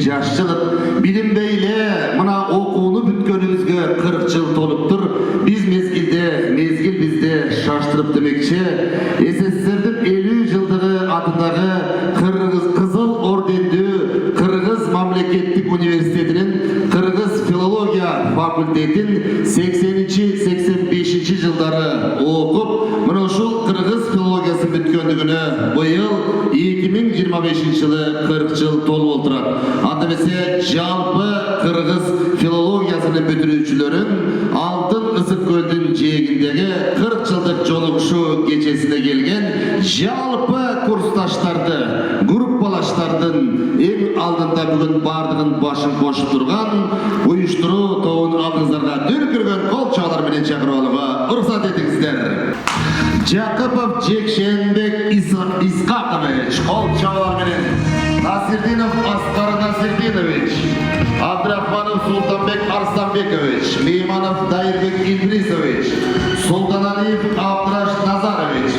Yaşçılık bilim beyle mına okuunu bütkönümüzge 40 yıl toluptur. Biz mezgil bizde şaştırıp demekçi. SSSR'ın 50 yıldığı adındagı Kırgız Kızıl Ordenli Kırgız Mamleketlik Üniversiteti'nin Kırgız Filologiya Fakültetin 80-85 yılları okup mına şu Kırgız filologiyası bütkönlüğünü bu yıl 2025 yılı 40 yıl tolu oldurak. Anda bese jalpı Kırgız filologiyasını bütürücülerin Altın Isık Göl'ün cegindeki 40 yıllık jolukşu geçesine gelgen jalpı kurstaşlardı, gruppalaştardın en aldında bugün bardığın başın koşup durgan uyuşturu toğun ağızlarına dürkürgen kol çağlar bilen çakıralığa ruhsat etіңіздер. Jakupov Jekşenbek İskakoviç kol çağlar bilen Nasirдинов Askar Nasирдинович, Abdurrahmanov Sultanbek Arslanbekoviç, Meymanov Dairbek İdrisovich, Sultanaliyev Abduraş Nazaroviç,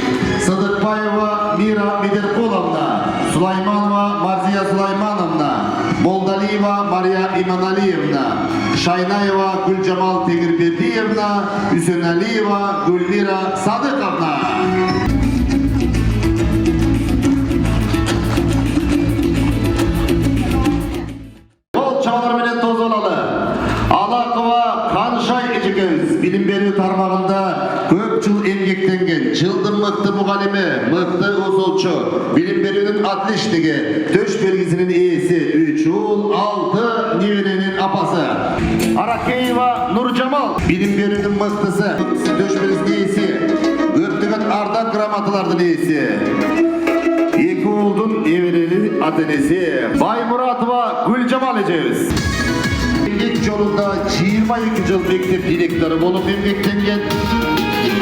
Sadıkbayeva Mira Mederkolovna, Sulaymanova Marziya Sulaymanovna, Boldaliyeva Maria İmanaliyevna, Şaynayeva Gülcemal Tegirberdiyevna, Hüseyinaliyeva Gülmira Sadıkovna. Bilim beri tarmağında köp yıl emgektengen, çıldır mıktı mugalimi, mıktı usulçu, bilim berinin adlişligi, töş belgisinin iyisi, 3 ul, 6 niverenin apası. Arakeyeva Nurcamal, bilim berinin mıktısı, töş belgisinin iyisi, öptügen ardak gramatılardın iyisi. İki uldun niverenin atenesi, Baymuratova Gülcemal Eceviz. Emgek yolunda 22 yıl mektep direktörü olup emgektengen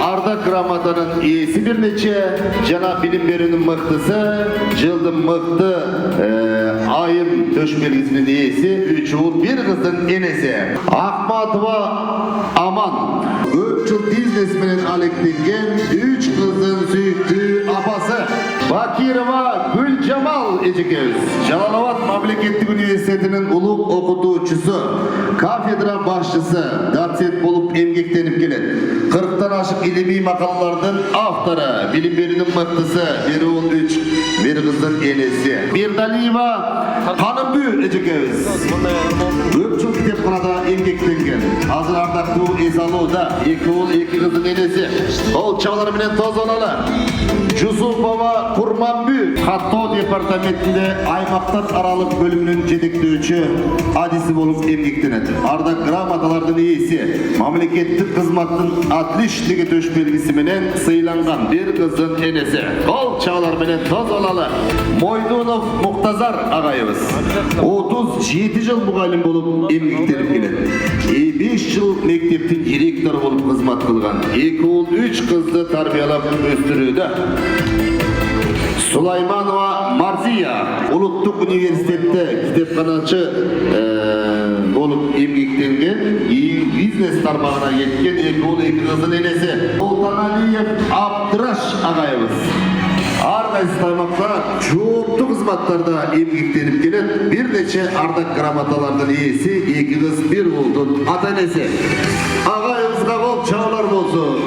Arda Gramatanın iyisi bir neçe Cenab bilim berinin mıktısı Cıldın mıktı ayın döş belgisinin iyisi 3 oğul bir kızın enesi Ahmatova Aman Öpçül diz resminin alektengen 3 kızın süyüktüğü apası Bakirova Gülcemal Ecekeviz Jalalabad Mamleketlik Üniversiteti'nin uluk okutucusu kafedra başçısı doçent bulup emgektenip gelen 40'tan aşık ilmi makalalardan avtarı bilim berinin mıktısı bir oğul 3 bir kızın enesi Mirdaliyeva Hanımbü Ecekeviz Öpçül kitapxanada emgektengen hazır ardaklı Esalı'da 2 oğul 2 kızın enesi ol çağlar bilen toz olalı Yusupova Kurmanbü Hatto departamentinde aymaktar aralık bölümünün jedekleyici adisi bolup emgektenedi. Arda gramatalardan iyisi mamleketlik kızmaktın 60 ligi töş belgisi menen sıylangan bir kızın enesi. Kol çağlar menen toz olalı. Moydunov Muhtazar ağayımız 37 yıl mugallim bolup emgektenip geledi. 5 yıl mekteptin direktörü bolup kızmat kılgan. 2 oğul 3 kızdı tarbiyalap östürüydü. Sulaymanova Marziya Ulutluk Üniversitette kitapxanaçı olup emgektengen biznes tarmağına yetken 2 oğul 2 kızın enesi Sultanaliyev Abduraş ağayımız Ardayız tarmakta çoğuptu kızmatlarda emgektenip gelen bir neçe ardak gramatalardan iyisi 2 kız 1 oldu atanesi ağayımızga kol çağlar bolsun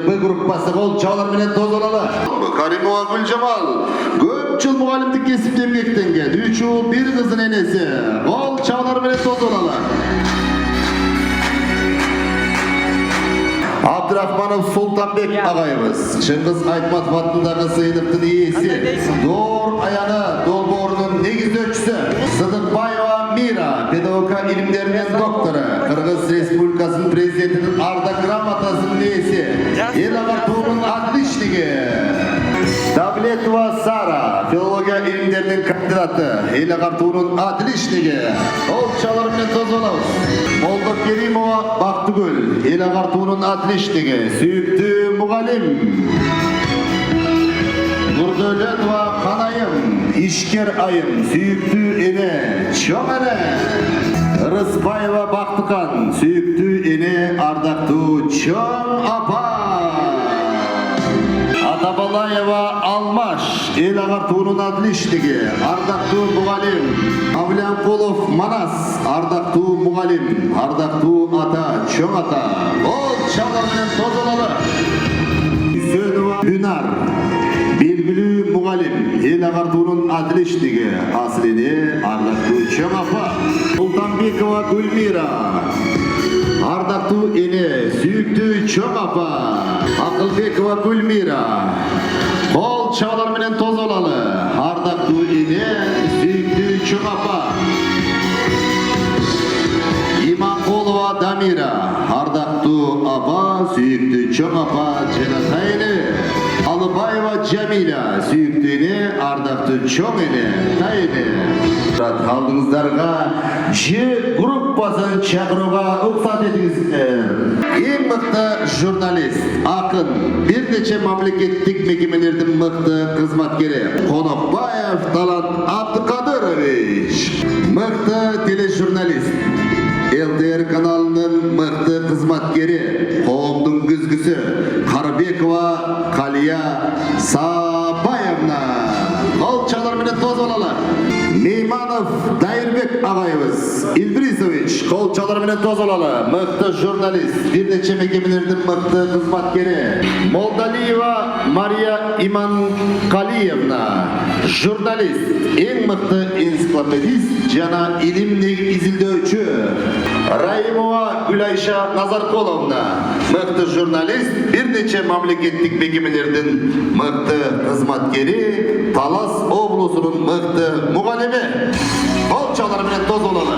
B gruppası kol çağlar bilen toz olalı. Karimova Gülcemal köp yıl mugallimdik kesip emgektengen 3 oğul 1 kızın enesi kol çağlar bilen toz olalı. Abdurrahmanov Sultanbek ağayımız Çıngiz Aytmatov adındagı sıyınıktın iyisi Doğur ayağını dolborunun negiz ölçüsü Sıdıkbayeva Mira pedagogika ilimlerinin doktoru Kırgız Respublikası'nın prezidentinin Arda Gramatası'nın iyisi El Ağartuğ'un adlişligi Davletova Sara filologiya ilimlerinin kandidatı El Ağartuğ'un adlişligi Ol çalarımın toz olamız Moldok Kerimova Baktıgül El Ağartuğ'un adlişligi Süyüktü mugallim Nurdöletova Kanayım İşker Ayım Süyüktü ene Çömene Rısbayeva Baktıkan Süyüktü ene Ardaktı Çöm Apa Atabalayeva Almaş El Agartuğunun adliştigi, ardaktu mugalim, Avliyankulov Manas, ardaktu mugalim, ardaktu ata, çöң ata, ol çalarının tozulalı. Hüsönova Hünar, belgili mugalim, El Agartuğunun adliştigi, aslini ardaktu çöң apa. Sultanbekova Gülmira, ardaktu ene, süyüktü çöң apa. Akılbekova Gülmira, kol çağlar menen toz olalı. Ardaktu ene, süyüktü çöң apa. İmankolova Damira, ardaktu apa, süyüktü çöң apa. Cenatayını, Alıbayeva Cemila, süyüktüğünü ardaktu çöң ene, tayını. Kaldığınızlarga J gruppaсын çağıruğa uksat ediniz. En mıқты jurnalist, akın, bir neçe mamleketlik mekemelerden mıқты kızmatkeri Konokbayev Talat Abdukadirovich, mıқты telejurnalist, LDR kanalının mıқты kızmatkeri, Qoğumdun güzgüsü Karabekova Kaliya Sabayevna. Kol çalar menen toz olalar. Meymanov Dairbek ağayımız, İlbrisovich, kol çalar menen toz olalı. Mıқты jurnalist, bir neçe mekemelerden mıқты kızmatkeri Moldaliyeva Maria Imankaliyevna, jurnalist, en mıқты ensiklopedist, jana ilimli izildöçü Raimova Gülayşa Nazarkolovna, mıқты jurnalist, bir neçe mamleketlik mekemelerden mıқты kızmatkeri Talas oblusunun mıқты mugalimi. Kol çalar menen toz olalı.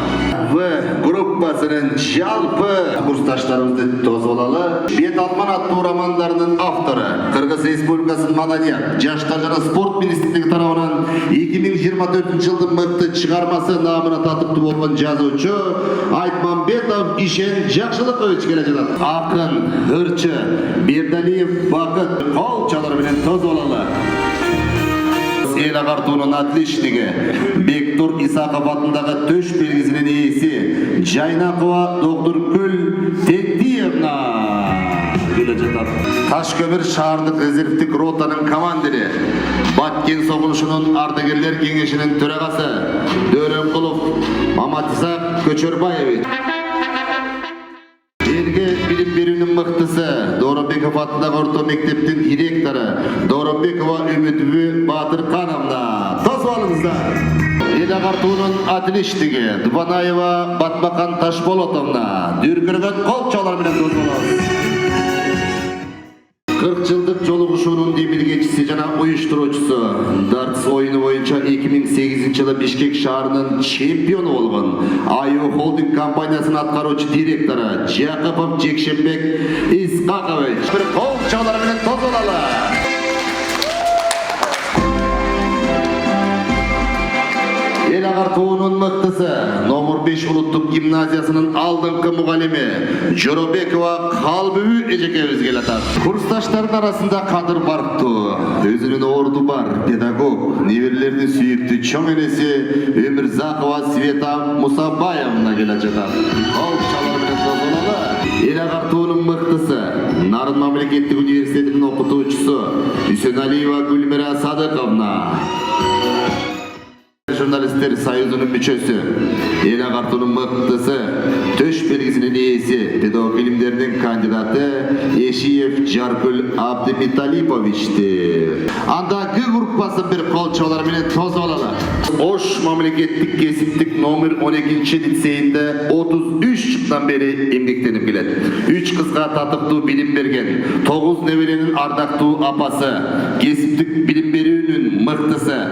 Ve gruppasının jalpı kursdaşlarımızda toz olalı. Bet Alman adlı romanlarının avtoru, Kırgız Respublikasının Madaniyat, Jaşlar jana Sport Ministrligi tarafından 2024 yılın mıқты çıkarması namına tatıptı bolgan жазуучу Айтмамбетов Ишен Жакшылыкович келе жатат. Akın, hırçı, Бердалиев Bakıt, kol çalar menen toz olalı. El Agartuğunun adliştigi, Bektur İsakov atındağı töş belgisinin iyisi, Jaynakova Doktor Gül Teddiyevna. Taşkömür şahırlık rezervtik rotanın komandiri, Batken Soğuluşu'nun ardıgerler kengişinin töragası, Döremkulov Mamatisak Köçörbayevich. Belge bilim berүүнүн mıktısı, Doробеков atındağı orta mekteptin direktori, Dorobekova Ümitübü Batır Kanamna. Toz alыңыздар. El Agartuğunun adliştigi, Dvanayeva Batmakan Taşbolotovna, dürkürgen kol çalar menen toz alыңыз. 40 yıllık joluguşuunun demirgечisi jana uyuşturucusu, darts oyunu boyunca 2008 yılı Bişkek şaharının çempionu bolgon Ayu Holding kompaniyasının atkarucu direktori Jakapov Jekşenbek Iskakovich. Bir kol çalar menen toz olalı. El Agartuğunun mıktısı, Nomur 5 Ulutluk Gimnaziyasının aldınqı mugalimi Jorobekova Kalbüvü Ejekevich gelatar. Kursdaşların arasında Kadir Barktu, özünün ordu bar, pedagog, nevirlerinin süyüktü çöң enesi Ömürzakova Sveta Musabayevna gelatar. Kol çalar menen toz olalı. El Agartuğunun mıktısı, Nарын Mamleketlik Üniversiteti'nin okutucusu Hüsönaliyeva Gülmira Sadıkovna. Jurnalistler Sayızı'nın müçösü, El Agartuğunun mıktısı, töş belgisinin iyisi, pedagog ilimlerinin kandidatı Eşiyev Jarkül Abdimitalipovich'ti. Andaki gruppası bir kol çalar menen toz olalı. Oş mamleketlik kesiplik nomir 12. liseyinde 33 yıldan beri emgektenip geledi. 3 kızga tatıktı bilim bergen, 9 neverenin ardaktığı apası, kesiplik bilim berүүnүн mıktısı,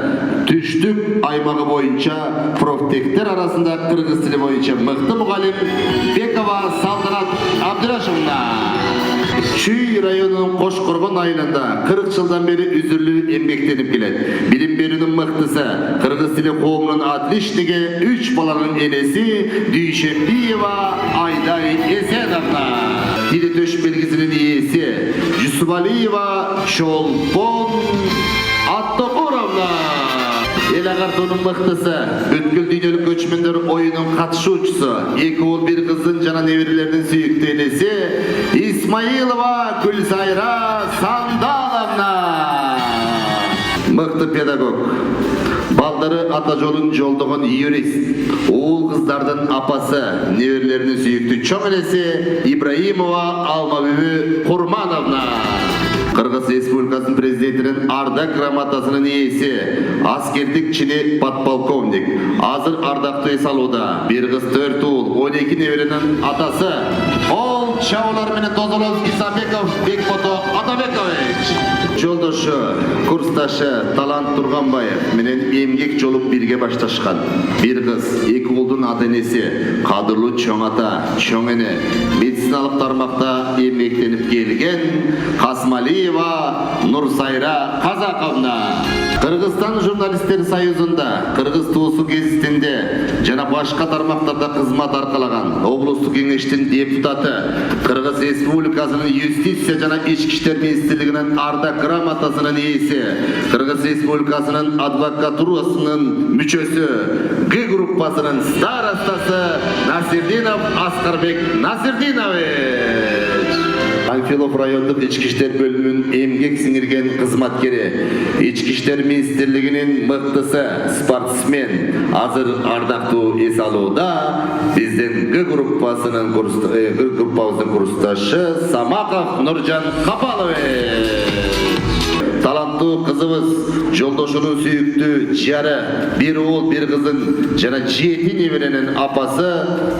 Tüştük aymağı boyunca proftekler arasında Kırgız dili boyunca mıқты mugalim Bekova Saltanat Abdurashevna. Çüy rayonunun Koşkorgon ayınında 40 yıldan beri üzürlü emeklenip geledi. Bilim berүүnүн mıktısı, Kırgız dili qoğumunun adliştigi 3 balanın enesi Dүйшенбиева Ayday Esenovna. Dili töş belgisinin iyisi Yusufaliyeva Şolpon Attokurovna. El Agartuğunun mıktısı, Bütkül Dünyölük Göçmenler oyunun katışucusu, 2 oğul 1 kızın jana neverilerinin süyüktü enesi İsmailova Gülzayra Sandalovna. mıktı pedagog. Balları Atajol'un jolduğun yurist. Oğul kızlardan apası, neverlerinin süyüktü çömelesi İbrahimova Almabübü Kurmanovna. Kırgız Respublikasının prezidentinin Ardak gramatasının iyisi, askerlik çini patpolkovnik. Hazır Ardak'ta esaluda, bir kız 4 oğul, 12 neverinin atası. Ol çavlar meni Tozolov İsabekov Bekpoto Atabekoviç. Жолдошу, курсташы Талант Турганбаев менен эмгек жолуп бирге башташкан. Бир кыз, эки уулдун ата-энеси, кадырлуу чоң ата, чоң эне, медициналык тармакта эмгектенип келген Касмалиева Нурсайра Казаковна. Кыргызстан журналисттер союзунда, Кыргыз туусу гезитинде жана башка тармактарда кызмат аркалаган облустук кеңештин депутаты, Кыргыз Республикасынын юстиция жана ички иштер министрлигинин Ардак грамотасынын ээси, Кыргыз Республикасынын адвокатурасынын мүчөсү, Г группасынын старостасы Насирдинов Аскарбек Насирдинович. Панфилов райондук ички иштер бөлүмүнүн эмгек сиңирген кызматкери, ички иштер министрлигинин мыктысы, спортсмен, азыр ардактуу эс алууда биздин Г группабыздын курсташы Самаков Нуржан Капалович. Таланттуу кызыбыз, жолдошунун сүйүктүү жары, бир уул, бир кызын жана 7 неберенин апасы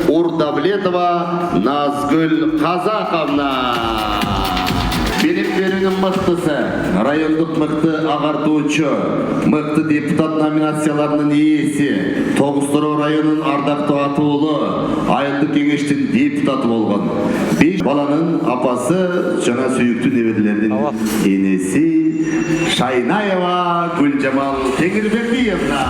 Урдавлетова Назгүл Казаковна. Билим берүүнүн мыктысы, райондук мыкты агартуучу, мыкты депутат номинацияларынын ээси, Тогуз-Тороо районунун ардактуу атуулу, айылдык кеңештин депутаты болгон. 5 баланын апасы жана сүйүктүү неберелердин энеси Шайнаева Гүлжамал Теңирбердиевна.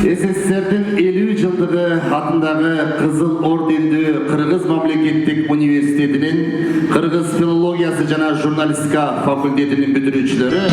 СССР'дин 50 жылдыгы атындагы Кызыл ордендүү Кыргыз мамлекеттик университетинин Кыргыз филологиясы жана журналистика факультетинин бүтүрүүчүлөрү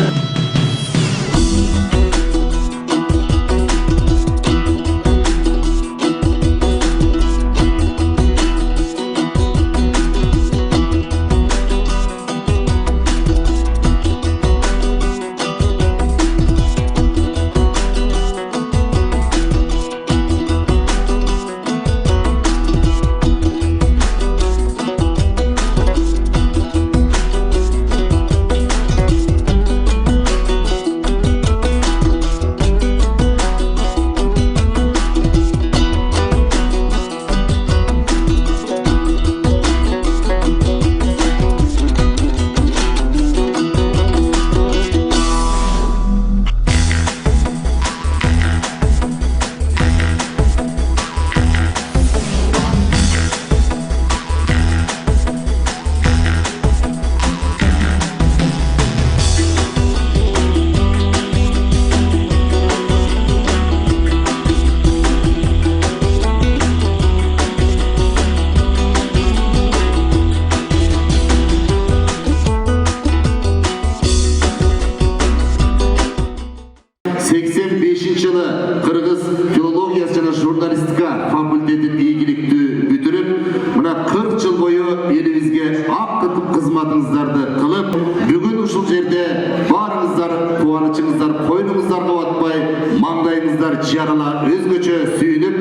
Kırgız filologiyası jana jurnalistika fakültetini ийгиликтүү бүтүрүп, мына 40 жыл бою элибизге ак кытып кызматыңыздарды кылып, бүгүн ушул жерде барыңыздар кубанычыңыздар койнуңуздарга батпай, маңдайыңыздар жарала өзгөчө сүйүнүп,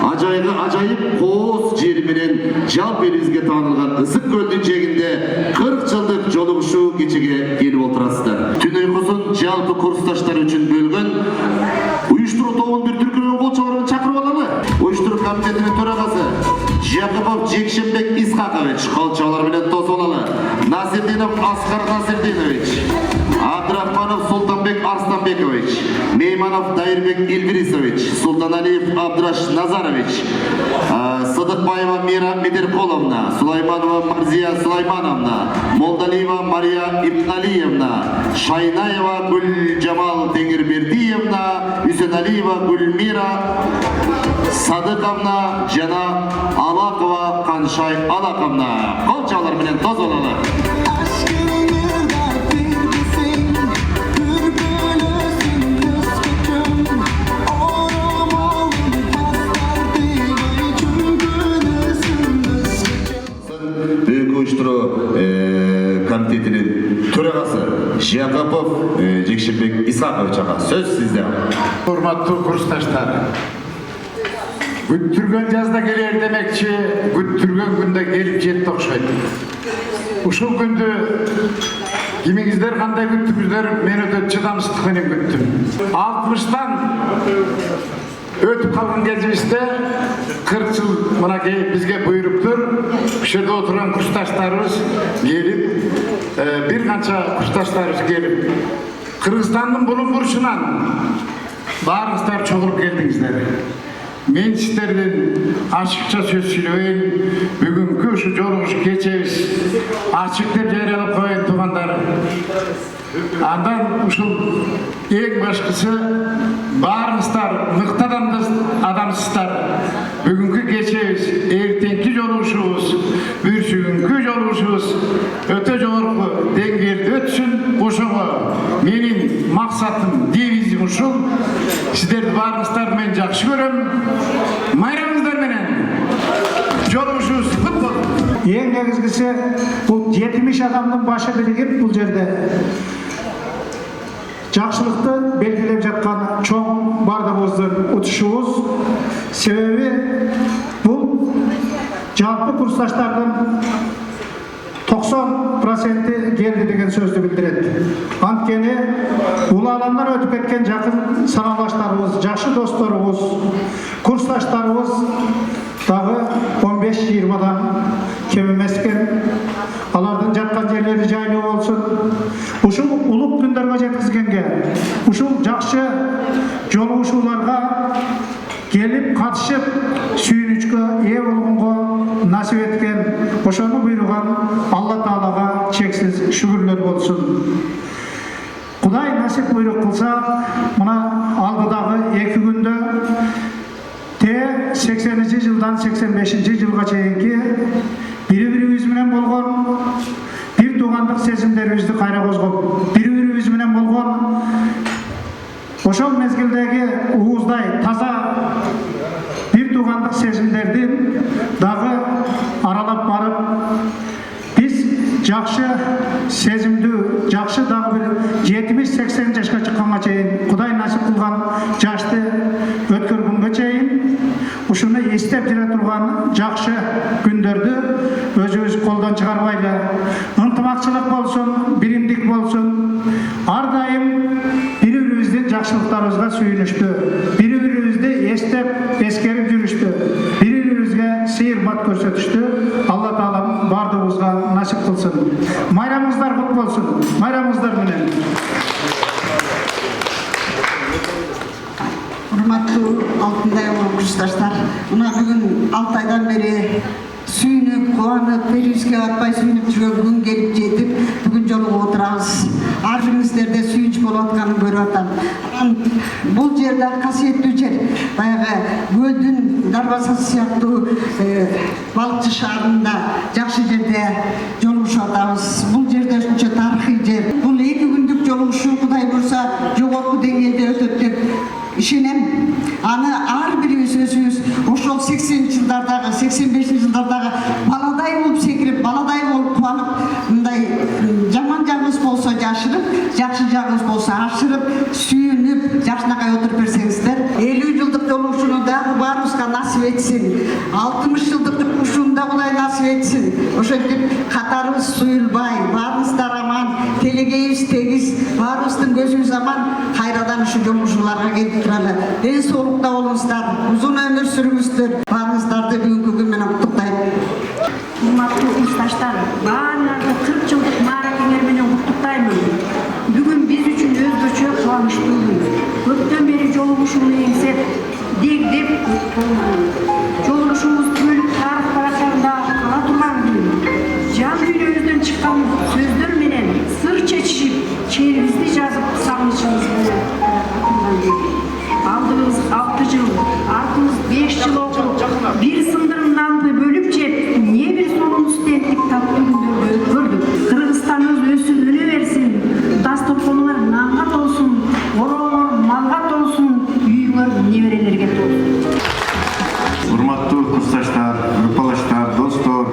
ажайып кооз жери менен жалпы элибизге таанылган Ысык көлдүн жээгинде 40 жылдык жолугушуу кечеге келип отурасыздар. Түн уйкусун жалпы курсташтар үчүн бөлгөн уюштуруу тобунун бир түркүнүн болчолорун чакырып алалы. Уюштуруу комитетинин төрагасы Жакупов Жекшенбек Исхакович колчолор менен тосулалы. Насирдинов Аскар Насирдинович, Абдрахманов Султанбек Арстанбекович, Мейманов Дайырбек Илбирисович, Султаналиев Абдраш Назарович, Сыдыкбаева Мира Медерколовна, Сулайманова Марзия Сулаймановна, Молдалиева Мария Ибналиевна, Шайнаева Гүлжамал Теңирбердиевна, Үсеналиева Гүлмира Садыковна жана Алакова Каншай Алаковна. Колчалар менен тозолалы. комитетinin төрағасы Жакапов Жекшенбек Исакович аға, сөз сізде. Урматтуу курсташтар, күттүргөн жазда келер демекчи, күттүргөн күндө келип жетти окшойт. Ушул күндү кимиңиздер кандай күттүңүздөр, мен өтө чыдамсыздык менен күттүм. 60-тан өтүп калган кезибизде 40 жыл мынакей бизге буйруптур. Ушул жерде отурган курсташтарыбыз келип, бир канча курсташтарыбыз келип, Кыргызстандын булуң бурчунан баарыңыздар чогулуп келдиңиздер. Мен сіздерден ашықша сөз сүйлөйүн, бүгүнкү ушу жолугуш кечебиз ачык деп жарыялап коеюн туугандар. Андан ушул эң башкысы баарыңыздар мыкты адамсыздар. Бүгүнкү кечебиз, эртеңки жолугушубуз, бүрсүгүнкү жолугушубуз өтө жогорку деңгээлде өтсүн. Ошого менин максатым, девизим ушул. Сиздерди баарыңыздар мен жакшы көрөм. Майрамыңыздар менен жолугушубуз кут болсун. Ең негизгиси бул 70 адамдын башы биригип бул жерде жакшылыкты белгилеп жаткан чоң бардыгыбыздын утушубуз. Себеби бул жалпы курсташтардын 90% келди деген сөздү билдирет. Анткени бул аламдар өтүп кеткен жакын саналаштарыбыз, жакшы досторубуз, курсташтарыбыз дагы 15-20 кем эмес экен. Алардын жаткан жерлери жайлуу болсун. Ушул улук күндөргө жеткизгенге, ушул жакшы жолугушууларга келип катышып сүйүнүчкө ээ болгонго насип эткен, ошону буйруган Алла Таалага чексиз шүгүрлөр болсун. Кудай насип буйрук кылса, мына алдыдагы 2 күндө 80 жылдан 85 жылга чейинки бири-бирибиз менен болгон бир туугандык сезимдерибизди кайра козгоп, бири-бирибиз менен болгон ошол мезгилдеги ууздай таза бир туугандык сезимдерди дагы аралап барып, биз жакшы сезимдүү, жакшы дагы бир 70-80 жашка чыкканга чейин, Кудай насип кылган жашты өткөргөнгө чейин ушуну эстеп жүрө турган жакшы күндөрдү өзүбүз колдон чыгарбайлы, ынтымакчылык болсун, биримдик болсун, ар дайым бири-бирибиздин жакшылыктарыбызга сүйүнүштү, бири-бирибизди эстеп, эскерип жүрүштү, бири-бирибизге сый-урмат көрсөтүштү. Алла Таалам бардыгыбызга насип кылсын. Майрамыңыздар кут болсун. Майрамыңыздар менен. Урматтуу алтындай курсташтар, мына бүгүн 6 айдан бери сүйүнүп, кубанып, берибизге батпай сүйүнүп жүргөн күн келип жетип, бүгүн жолугуп отурабыз. Ар бириңиздерде сүйүнүч болуп атканын көрүп атам. Бул жерде касиеттүү жер, баягы көлдүн дарбазасы сыяктуу балыкчы шаарында жакшы жерде жолугушуп атабыз. Бул жерде ушунча тарыхый жер. Бул 2 күндүк жолугушуу Кудай буйруса жогорку деңгээлде өтөт деп ишенем. Аны ар бирибиз өзүбүз ошол 80 жылдардагы, 85 жылдардагы баладай болуп секирип, баладай болуп кубанып, мындай жаман жагыбыз болсо жашырып, жакшы жагыбыз болсо ашырып, сүйүнүп, жакшынакай отуруп берсеңиздер, 50 жылдык жолугушууну дагы баарыбызга насип этсин. 60 жылдык жолугушууну да Кудай насип этсин. Ошентип катарыбыз суюлбай, баарыбыздар аман, келегейибиз тегиз, баарыбыздын көзүбүз аман, кайрадан ушу жолугушууларга келип туралы. Ден соолукта болуңуздар, узун өмүр сүрүңүздөр. Баарыңыздарды бүгүнкү күн менен куттуктайм. Урматтуу курсташтар, баардыгы 40 жылдык мааракеңер менен куттуктаймын. Бүгүн биз үчүн өзгөчө кубанычтуу күн. Көптөн бери жолугушууну эңсеп, дегдеп, жолугушуубуз түбөлүк тарых баракчасында кала турган күн. Жан дүйнөбүздөн чыккан сөздөр менен сыр чечишип, чээрибизди жазып, сагынычыбыз менен алдыбыз 6 жыл, артыбыз 5 жыл окуп, бир сындырым нанды бөлүп жеп, эмне бир сонун стенттик таттуу күндөрдү өткөрдүк. Кыргызстаныбыз өсүп өнө берсин, дасторконуңар нанга толсун, орооңор малга толсун, үйүңөр неберелерге толсун. Урматтуу курсташтар, группалаштар, достор,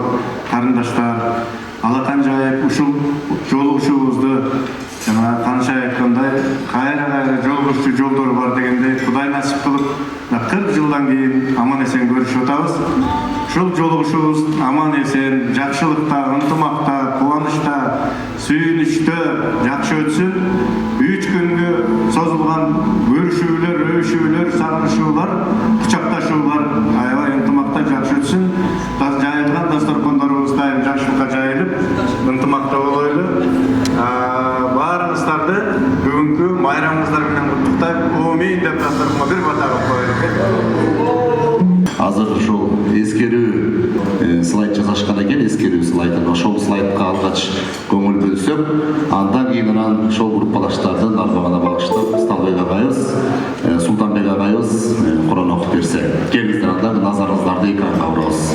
esen, jakşылыкta, ынтымакта, кубанычта, сүйүнүчтө жакшы өтсүн. 3 күнгө созулган көрүшүүлөр, өбүшүүлөр, сагынышуулар, кучакташуулар аябай ынтымакта жакшы өтсүн. Жайылган дасторкондорубуз дайым жакшылыкка жайылып, ынтымакта болойлу. Баарыңыздарды бүгүнкү майрамыңыздар менен куттуктайм. Умин деп дасторконго бир бата кылып коелу. Азыр ушул эскерүү слайд жасашкан экен, эскерүү слайдын. Ошол слайдка алгач көңүл бөлсөк, андан кийин анан ошол группалаштардын арбагына багыштап Сталбек агайыбыз, Султанбек агайыбыз Куран окуп берсе. Келиңиздер, анда назарыңыздарды экранга бурабыз.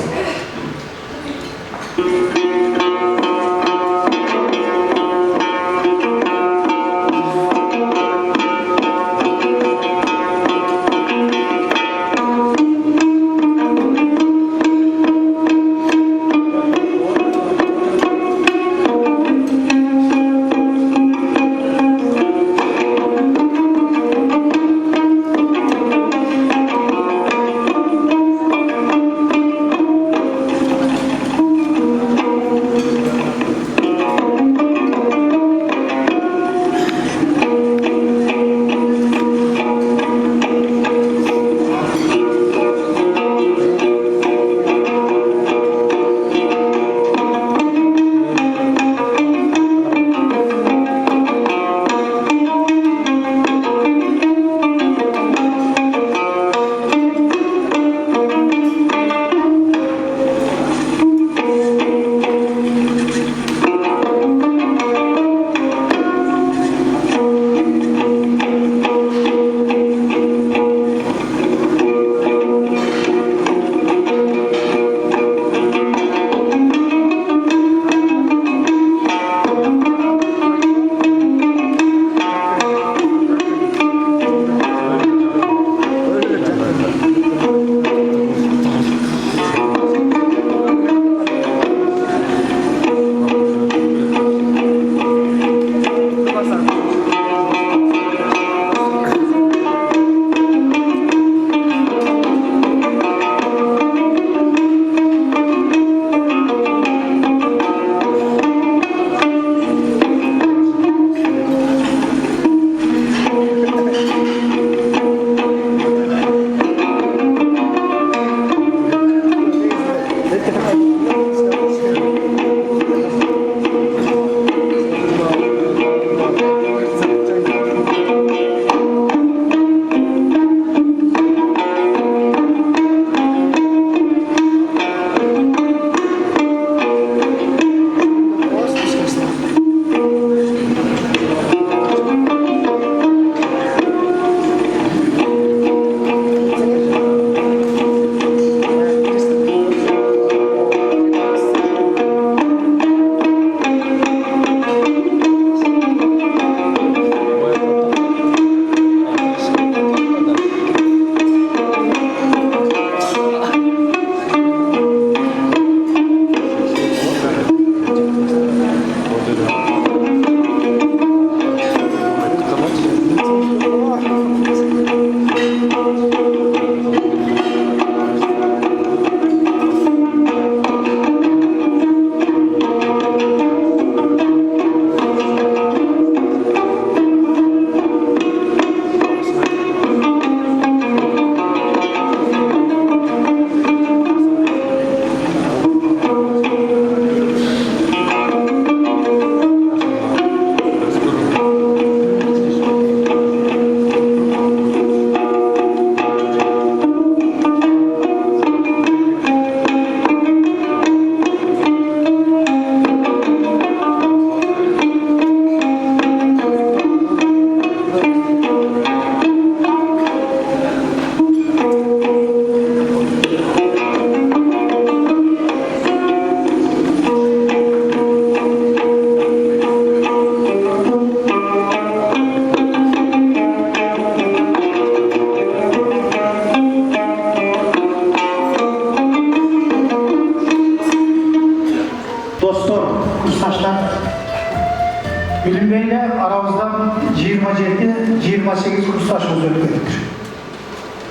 Bilinmeyle aramızdan 27-28 kursdaşımız ötüdür.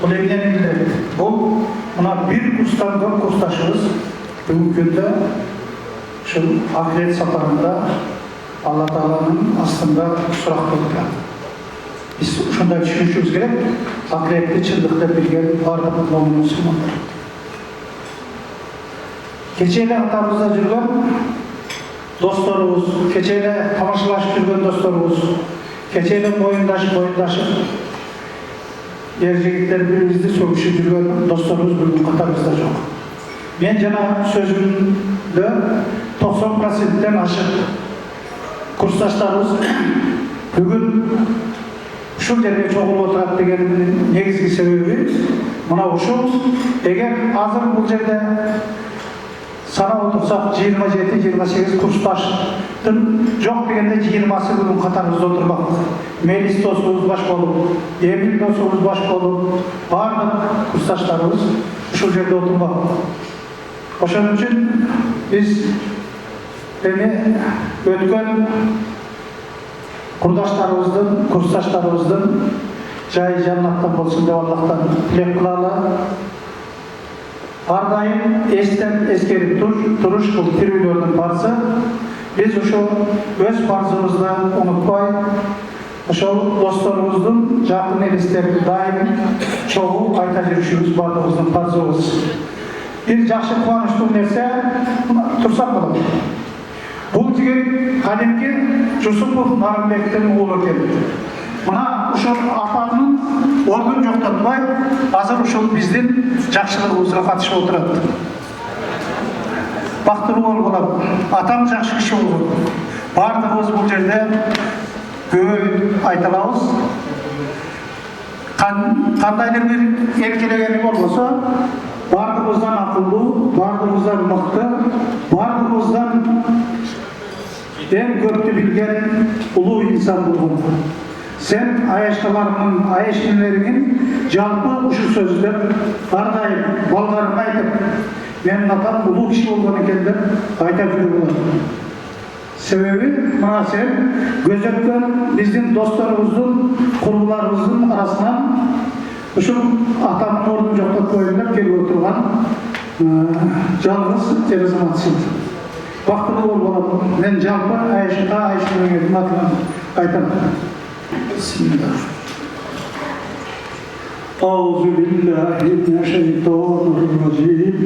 Bu evden bildirir. Bu, buna bir kursdan 4 kursdaşımız Bugünkü günde şu ahiret safarında Allah Teala'nın aslında surak koydular. Biz şunda düşünüşümüz gerek, ahiretli çıldıkta bilgen varlık olmalı Müslümanlar. Keçeyle atamızda жүрген dostlarımız, keçeyle tamaşalaşıp жүрген dostlarımız, keçeyle boyundaşı Erjigitler birimizde sövüşüp жүрген dostlarımız bugün katarımızda yok. Ben jana sözümde 90%'den aşık kursdaşlarımız bugün şu yerге çoğulup oturat degenin negizgi sebebi mına uşu. Eğer hazır bu yerde sana otursak 27-28 kursdaştın yok degende 20'sı bugün katarımızda oturmak. Melis dostumuz baş bolup, Emin dostumuz baş bolup, bardıq kursdaşlarımız şu yerde oturmak. Oşun için biz ötken kursdaşlarımızdan jayı jannattan bolsun dep Allah'tan tilek kılалы. Har dayım esten eskerip turuş bu tirүүлөрдүн parsı. Biz ошо öz parzımızda unutpay, ошол dostlarımыздın жақын елестерін дайым çoğu ayta жүрүшүбүz бардыгыбыздын парзыбыз. Bir жақсы қуаныштуу нерсе турсак болот. Бул деген кадимки Жусупов Нарымбектин уулу экен. Мына ошол атанын ордун жоктотпай, азыр ошол биздин жакшылыгыбызга катышып отурат. Бактылуу болгула, атам жакшы киши болгон. Бардыгыбыз бул жерде көп айта алабыз. Кандайдыр бир эркелегени болбосо, бардыгыбыздан акылдуу, бардыгыбыздан мыкты, бардыгыбыздан эң көптү билген улуу инсан болгон. Sen ayaşkalarının, ayaşkinlerinin жалпы uшу сөздер ардайым балдарына айтып, менин атам улуу киши болгон экен деп айта жүрүп болот. Себеби мына сен көзөткөн биздин досторубуздун, курбуларыбыздын арасынан ушул атамдын ордун жоктотпойм деп келип отурган жалгыз ер азаматсың. Бактылуу болот. Мен жалпы Айшкенердин атынан айтам. Bismillah. Euzubillahimineşşeytanirracim.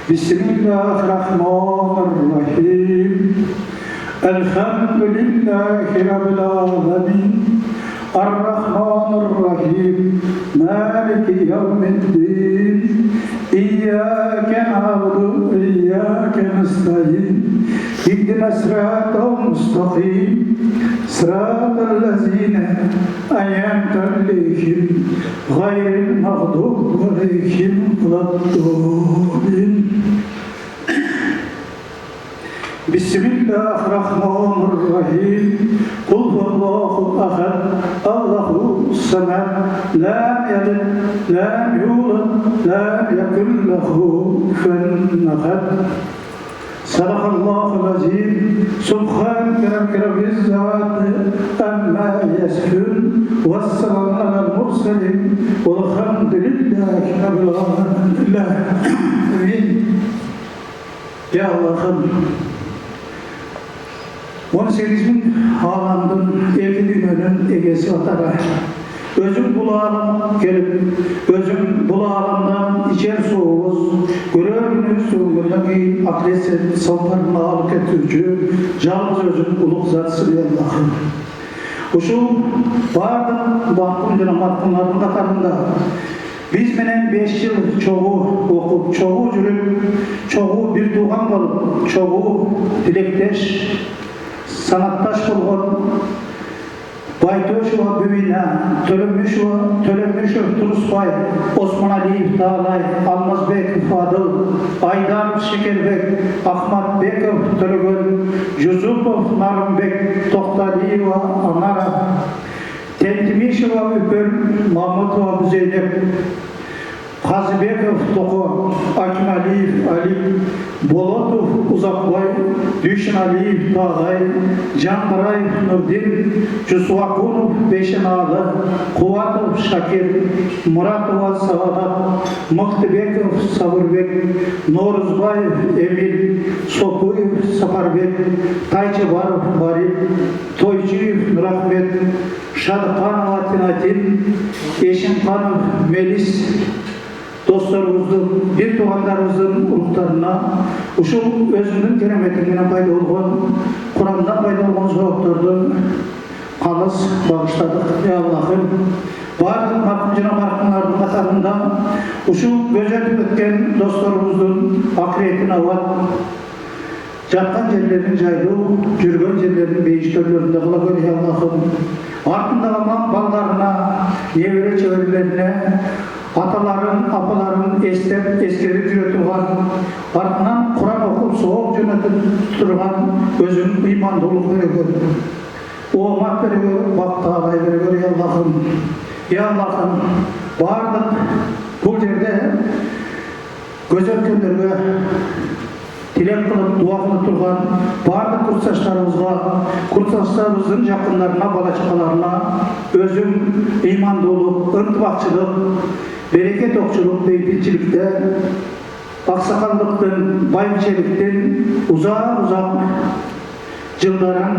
Bismillahirrahmanirrahim. Elhamdülillahi Rabbil alemin. Errahmanirrahim. Maliki yevmiddin. İyyâke na'budu ve iyyâke nestaîn. İhdina sıratal mustakîm. Sıratal lezîne en'amte aleyhim gayril mağdûbi aleyhim veleddâllîn. Bismillahirrahmanirrahim. Kul huvallahu ahad. Allahu samed. Lam yelid, lam yulad, lam yekun lehu kufuwen ahad. Sadaqallahul azim. Subhaneke rabbil izzati amma yasifun. Vesselamun alel murselin. Velhamdülillahi rabbil alemin. Ya Allah'ım, 18.000 alamdın, 2 dünyanın egesi atara. Özüm bul alam gelip, özüm bul alamdan içer soğuz, göreviniz soğuğundan ki akresin salparını alıp etürcü, жалғыз özüm uluk zatsız Allah'ım. Uşu vardım, baktım canamatınların katarında. Biz menen 5 yıl çoğu okup, çoğu жүрüp, çoğu bir tuğan olup, çoğu dilekteş, sanattaş bolğon Baytoşova Bümina, Tölemüşov Turusbay, Osman Aliyev Dağlay, Almazbek Fadıl, Aydar Şekerbek, Ahmet Bekov Tölөгөн, Yusupov Narımbek, Toktaliyeva Anara, Tentmişova Üpür, Mahmutova Zeynep, Kazibekov Toko, Akimaliyev Ali, Bolotov Uzakbay, Düşün Aliyev Tağay, Canbaray Nurdin, Cusvakunov Beşinalı, Kuvatov Şakir, Muratova Savadat, Mıhtibekov Saburbek, Noruzbayev Emil, Sokuyev Safarbek, Taycıbarov Baril, Toycuyev Nurahmet, Şadkanov Atinatin, Eşimkanov Melis, dostlarımızın, bir tuğanlarımızın ruhlarına, uşu özünün keremetinden payda olgan, Kur'an'dan payda olgan soğuklardan kalıs bağışladık. Ey Allah'ım, bardық markıncına markınların katarında, uşu gözetip etken dostlarımızın akiretine avat, жатқан жерлерін жайлы, жүрген жерлерін бейіштерлерінде қыла гөр, ей Allah'ım. Артында қалған балдарына, небере чеберлеріне, аталарын, апаларын ескеріп жүре тұрған, артынан Құран оқып соғып жөнетіп тұрған өзінің имандылық бере гөр. Оғмат бере гөр, бақтағай бере гөр, ей Allah'ım. Ей Allah'ım, бардық бұл жерде көз өткендерге tilek kılıp, dua kılıp turgan bardıq kursaşlarımızın yakınlarına, balaçakalarına özüm iman dolu, ırtbakçılık, bereket okçuluk, beytilçilikte, aksakallıktan, baybiçelikten uzak yılların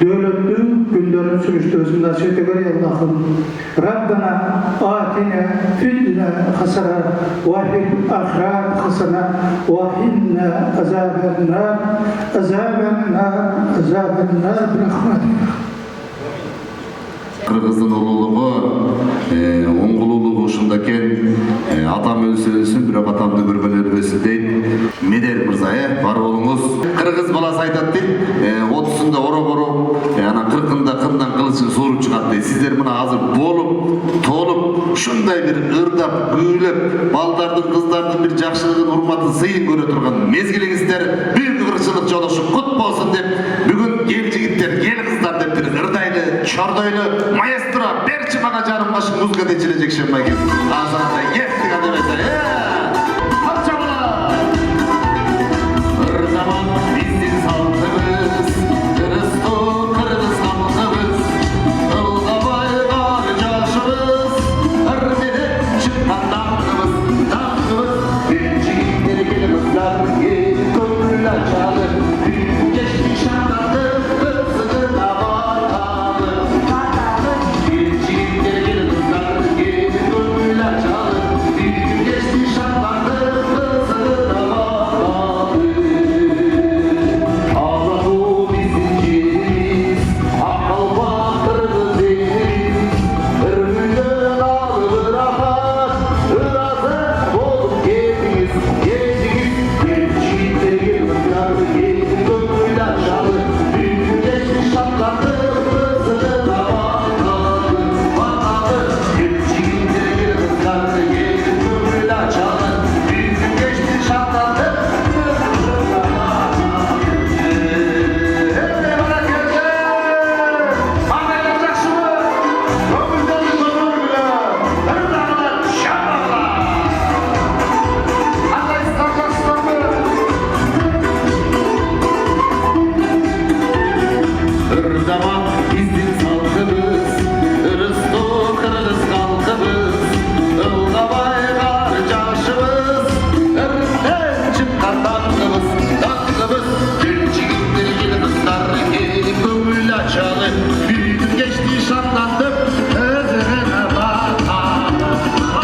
dövlötlü günlerin sürüştü özümden söyle göre Allah'ım. Rabbena atine fil hasana ve fil ahiret hasana ve hinna azaben nar birahmetik. Kırgızdın ululuğu, oңgululuğu uşundaki atam ölsün, bir atamды көргөнөр өсү дейт. Медер мырза, бар болуңуз. Кыргыз баласы айтат дейт, 30-сында ора-бора, ана 40-ында кындан кылычын сууруп чыгат дейт. Сиздер мына азыр болуп, толуп, ушундай бир ырдап, күүлөп, балдардын, кыздардын бир жакшылыгын, урматын, сыйын көрө турган мезгилиңиздер büyük ырчылык жолушу кут болсун деп, бүгүн эл жигиттер, эл кыздар деп ырдайлы, чордойлу, маэстро, берчи мага жарым башың музыка дечилежек шембайген. Азанда ертиң адемесе, Алчабыла! Ырдаман биздин салтыбыз, Кырысту кыргыз халкыбыз, Ылгабай бар жашыбыз, ыр менен чыккан даңкыбыз, Бир жигиттер келип ыздар, келип көңүл ачалы, Бүгүн кечти шаңдарды, ызыгын абаталы, Бир жигиттер келип ыздар, келип көңүл ачалы, Бүгүн кечти шаңдарды, ызыгын абаталы. Алатуу биздин жерибиз, Аккалбак кыргыз элибиз, Өргүндөн алып ырахат, ыразы болуп кетиңиz, кетиңиz. Бир жигиттер келип ыздар, келип көңүл ачалы, Бүгүн кечти шаңдарды, ызыгын абаталы, Бир жигиттер келип ыздар, келип көңүл ачалы, Бүгүн кечти шаңдарды, Ырдамак биздин салтыбыз, ырыстуу кыргыз халкыбыз, Ылгабай бар жашыбыз, өрттөн чыккан даңкыбыз, Бир жигиттер келип ыздар, келип көңүл ачалы, Бүгүн кечти шамдандып, ызыгын абаталы.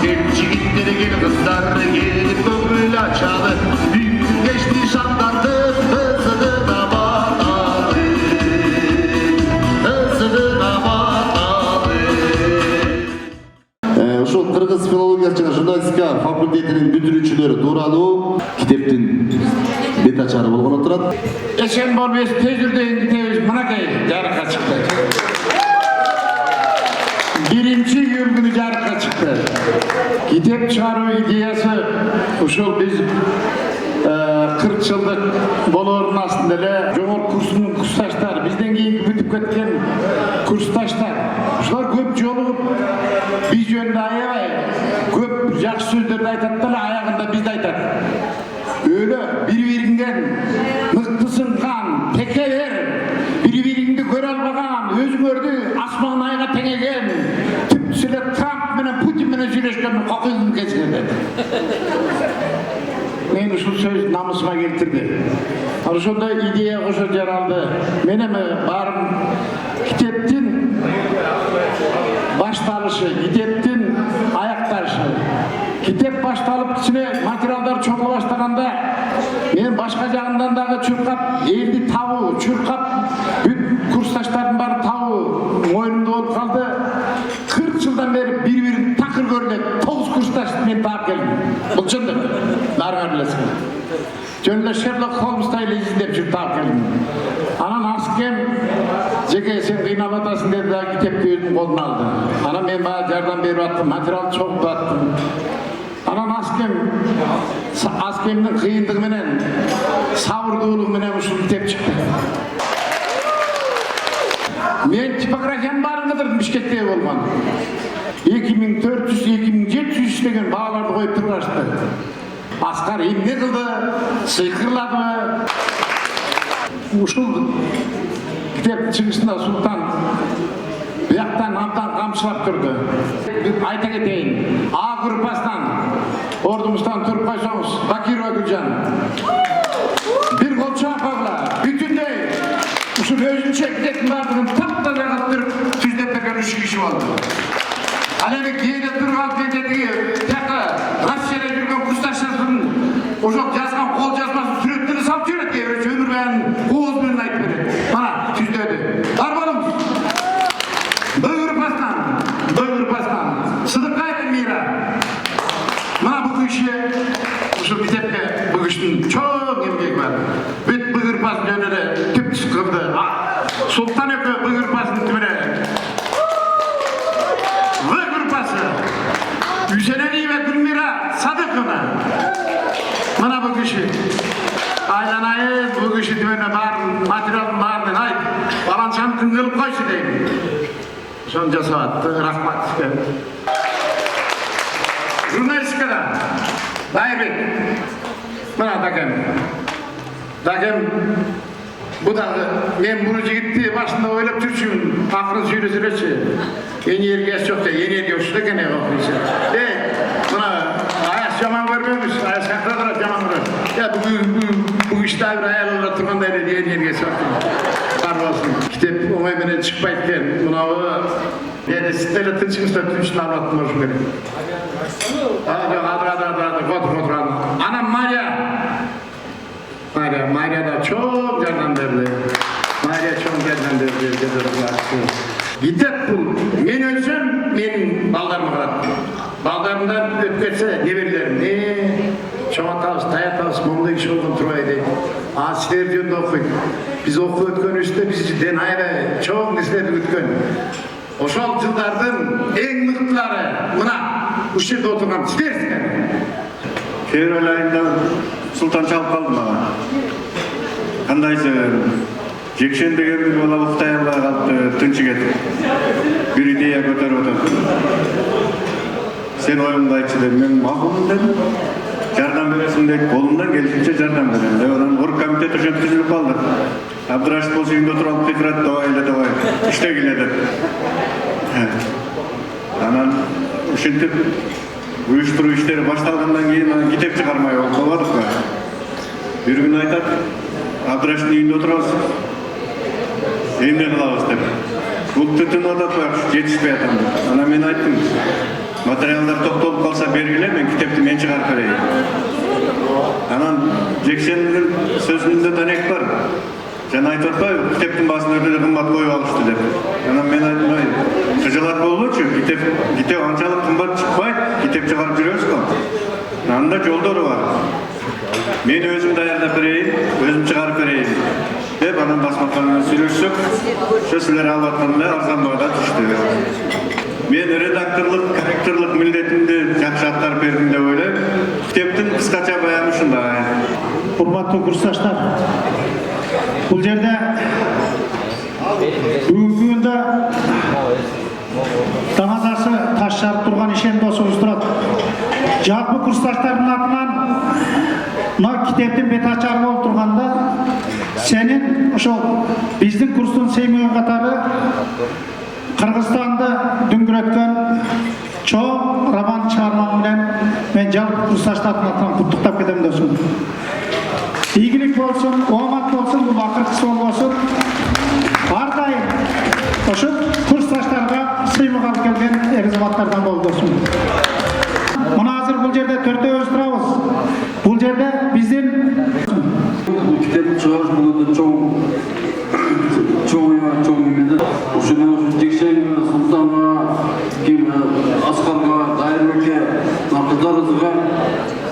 Бир жигиттер келип ыздар, келип көңүл ачалы, Бүгүн кечти шамдандып, ызыгын абаталы. Ушул кыргыз филология жана журналистика факультетинин бүтүрүүчүлөрү тууралуу китептин бет ачары болгон отурат. Eşen bolbes tezürde inditeyiz mınakay jarıkka çıktı. Birinci yıl günü jarıkka çıktı. Kitep çıkarуу ideyası uşul biz 40 yıllık bolorun aslında ele jogor kursunun kurstaşlar, bizden keyin бүтүп ketken kurstaşlar. Uşular köp jolup biz jönünde ayabay, köp jakşı sözlerdi aytatlar, ayagında bizde aytat. öyle bir-birinden mıktısıngan, tekeler, bir-birini göre almagan, özüngörді asman ayga tengegen, tüpsüle Trump menen Putin menen süreşken kakıgın kesirdi. Meni şu söz namusuma keltirdi. Ошондой идея кошо жаралды. Мен эми барым китептин башталышы, китептин аякташы. Китеп башталып кичине материалдар чоңула баштаганда мен башка жагынан дагы чуркап, элди табуу, чуркап, бүт курсташтардын баары табуу мойнумда болуп калды. 40 жылдан бери бири-бирин такыр көрүлөт. 9 курсташ мен таап келдим. Бул чындык. Баарыңар билесиңер. Жөнүндө Шерлок Холмстай эле издеп жүрүп таап келдим. Анан аскем жеке сен кыйнап атасың деди да китепти өзүнүн колуна алды. Анан мен баа жардам берип аттым, материал чогултуп аттым. Анан аскемдин кыйындыгы менен, сабырдуулугу менен ушул китеп чыкты. Мен типографиянын баарын кыдырдым Бишкектеги болгон. 2400-2700 иштеген бааларды коюп тургашты. Аскар эмне кылды, сыйкырладыбы? Ушул китеп чыгышында Султан бияктан абдан камчылап турду. Айта кетейин, А группасынан ордумуздан туруп койсоңуз, Бакирова Гүлжан. Бир колчоң кабла, бүтүндөй ушул өзүнчө китептин баардыгын таптаза кылып түздеп берген 3 киши болду. Ал эми кээде турган бетеги тияка Россияда жүргөн курсташтардын ошол жазган кол жазмасын сүрөттөрү салып жүрөт, кээ бирөө өмүр баянын ооз менен айтып берет. Мана түздөдү. Бар болуңуз. Б группасынан Сыдыкаева Мира. Мана бул киши ушул китепке бул кишинин чоң эмгеги бар. Бүт Б группасын жөнүндө эле түп кылды. Султан экөө Б группасынын тимине. В группасы Үсенелиева Гүлмира Садыковна. Мана бул киши. Айланайын бул киши тимине баарын материалдын баарын айт. Баланчаны күн кылып койчу дейм. Ошону жасап атты. Рахмат. Журналистикада Байырбек. Мына Дакем. Бу дагы мен бул жигитти башында ойлоп жүрчүмүн. Акырын сүйлөсөлөчү. Энергиясы жок да, энергия ушул экен окуйчу. Мына аяс жаман көрбөңүз. Аяс сакрадыр жаман көрөт. Бу киши дагы аял болуп тургандай эле энергиясы бар. Бар болсун. Китеп оңой менен чыкпайт экен. Мынабы мен сиздерге тынчыңызда түнчүн алып аттым ошол керек. Отур. Анан Мария да чоң жардам берди. Китеп бул мен өлсөм менин балдарыма калат. Балдарымдан өтүп кетсе неберелерим чоң атабыз, таятабыз, моңдой киши болгон турбай дейт. Силер жөнүндө окуйт. Биз окуп өткөнүбүздө бизден аябай чоң нерселерди күткөн. Ошол жылдардын эң мыктылары мына ушул жерде отурган силерсиңер. Февраль айында Султан чалып калды мага. Кандайсы жекшен деген бир бала уктай албай калыпты, тынчы кетип. Бир идея көтөрүп атат. Сен оюңду айтчы дедим. Мен макулмун дедим. Жардам бересиң деп, колумдан келишинче жардам берем. Анан оргкомитет ошентип түзүлүп калды. Абдырашев болсо үйүндө туруп алып кыйкырат, давай иштегиле деп. Анан ушинтип уюштуруу иштери башталгандан кийин китеп чыгармай болбодук да. Бир күн айтат, Абдырашевдин үйүндө отурабыз. Эмне кылабыз деп. Бул түтүнүп атат, жетишпей атам деп. Анан мен айттым, материалдар топтолуп калса бергиле, мен китепти мен чыгарып берейин. Анан жекшенин сөзүндө данек бар. Жана айтып атпайбы, китептин баасын өтө кымбат коюп алышты деп. Анан мен айттым, кыжылат болбочу, китеп анчалык кымбат чыкпайт, китеп чыгарып жүрөбүз го. Анда жолдору бар. Мен өзүм даярдап берейин, өзүм чыгарып берейин деп анан басмакан менен сүйлөшсөк, ошо силер алып аткандай арзан баада түштү. Мен редакторлук, корректорлук милдетимди жакшы аткарып бердим деп ойлойм. Китептин кыскача баяны ушундай. Урматтуу курсташтар, бул жерде бүгүнкү күндө тамадасы таш жарып турган ишен досубуз турат. Жалпы курсташтардын атынан мына мектептин бет ачары болуп турганда сенин ошол биздин курстун сеймеген катары Кыргызстанды дүңгүрөткөн чоң роман чыгармаң менен мен жалпы курсташтардын атынан куттуктап кетем досум. Ийгилик болсун, оомат болсун, бул акыркысы болбосун. Ар дайым ошол курсташтарга сыймык алып келген эр-азаматтардан бол досум. Мына азыр бул жерде төртөөбүз турабыз. Бул жерде биздин китеп чыгарыш бул чоң эмеде ошо жекшеге, Султанга, Аскарга, Дайырбекке, кыздарыбызга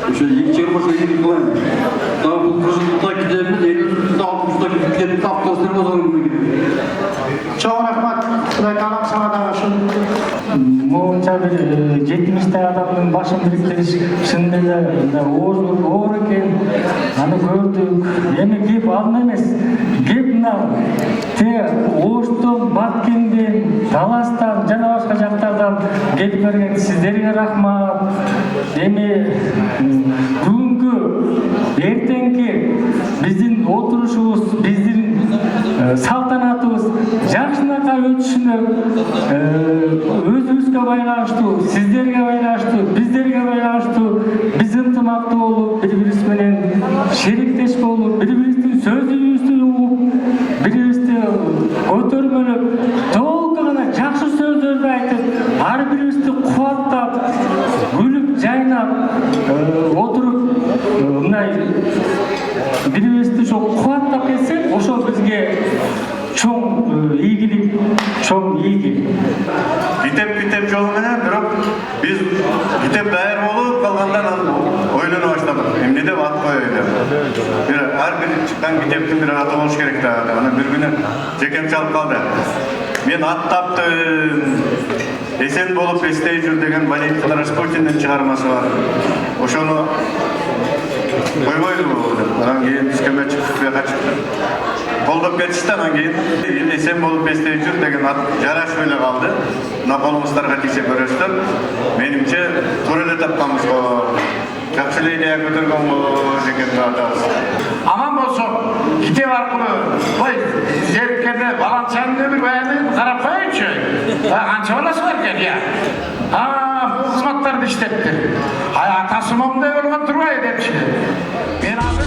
ошо эки чыгармача ийгилик кылайын. Дагы бул 40 жылдыкта китебimiz 50 60 китепти таптасыр бозорун керек. чоң рахмат. Кудай таалам сага дагы ушул Моңунча бир 70 адамдын башын бириктириш чынында эле оор экен. Аны көрдүк. Эми кеп алма эмес. Кеп мына Оштон, Баткенден, Таластан жана башка жактардан келип берген сиздерге рахмат. Эми бүгүнкү эртеңки биздин отурушубуз, биздин салтанатыбыз жакшынакай өтүшүнө өзүбүзгө байланыштуу, сиздерге байланыштуу, биздерге байланыштуу биз ынтымактуу болуп, бири-бирибиз менен шериктеш болуп, бири-бирибиздин сөзүбүздү угуп, бири-бирибизди көтөрмөлөп, толук гана жакшы сөздөрдү айтып, ар бирибизди кубаттап, күлүп, жайнап отуруп, мындай бири-бирибизди ошо кубаттап кетсек, ошол бизге чоң ийгилик, чоң ийгилик. Китеп жолу менен, бирок биз китеп даяр болуп калгандан ойлоно баштадык. Эмне деп ат коёй деп. Ар бир чыккан китептин бир аты болуш керек да. Аны бир күнү жекем чалып калды. Мен ат таптым. Эсен болуп эстей жүр деген Валентин Распутиндин чыгармасы бар. Ошону койбойлубу деп. Анан кийин түскөнбө чыктык, бияка чыктык. Колдоп кетишти, анан кийин эсен болуп эстей жүр деген ат жарашып эле калды. Мына колуңуздарга тийсе көрөсүздөр. Менимче туура эле тапканбыз го. Жакшы эле идея көтөргөн го деген атабыз. Аман болсун, китеп аркылуу, кой, зериккенде баланчанын өмүр баянын карап коеюнчу. Канча баласы бар экен, я. Бул кызматтарды иштепти. Атасы момундай болгон турбайбы депчи. Мен азыр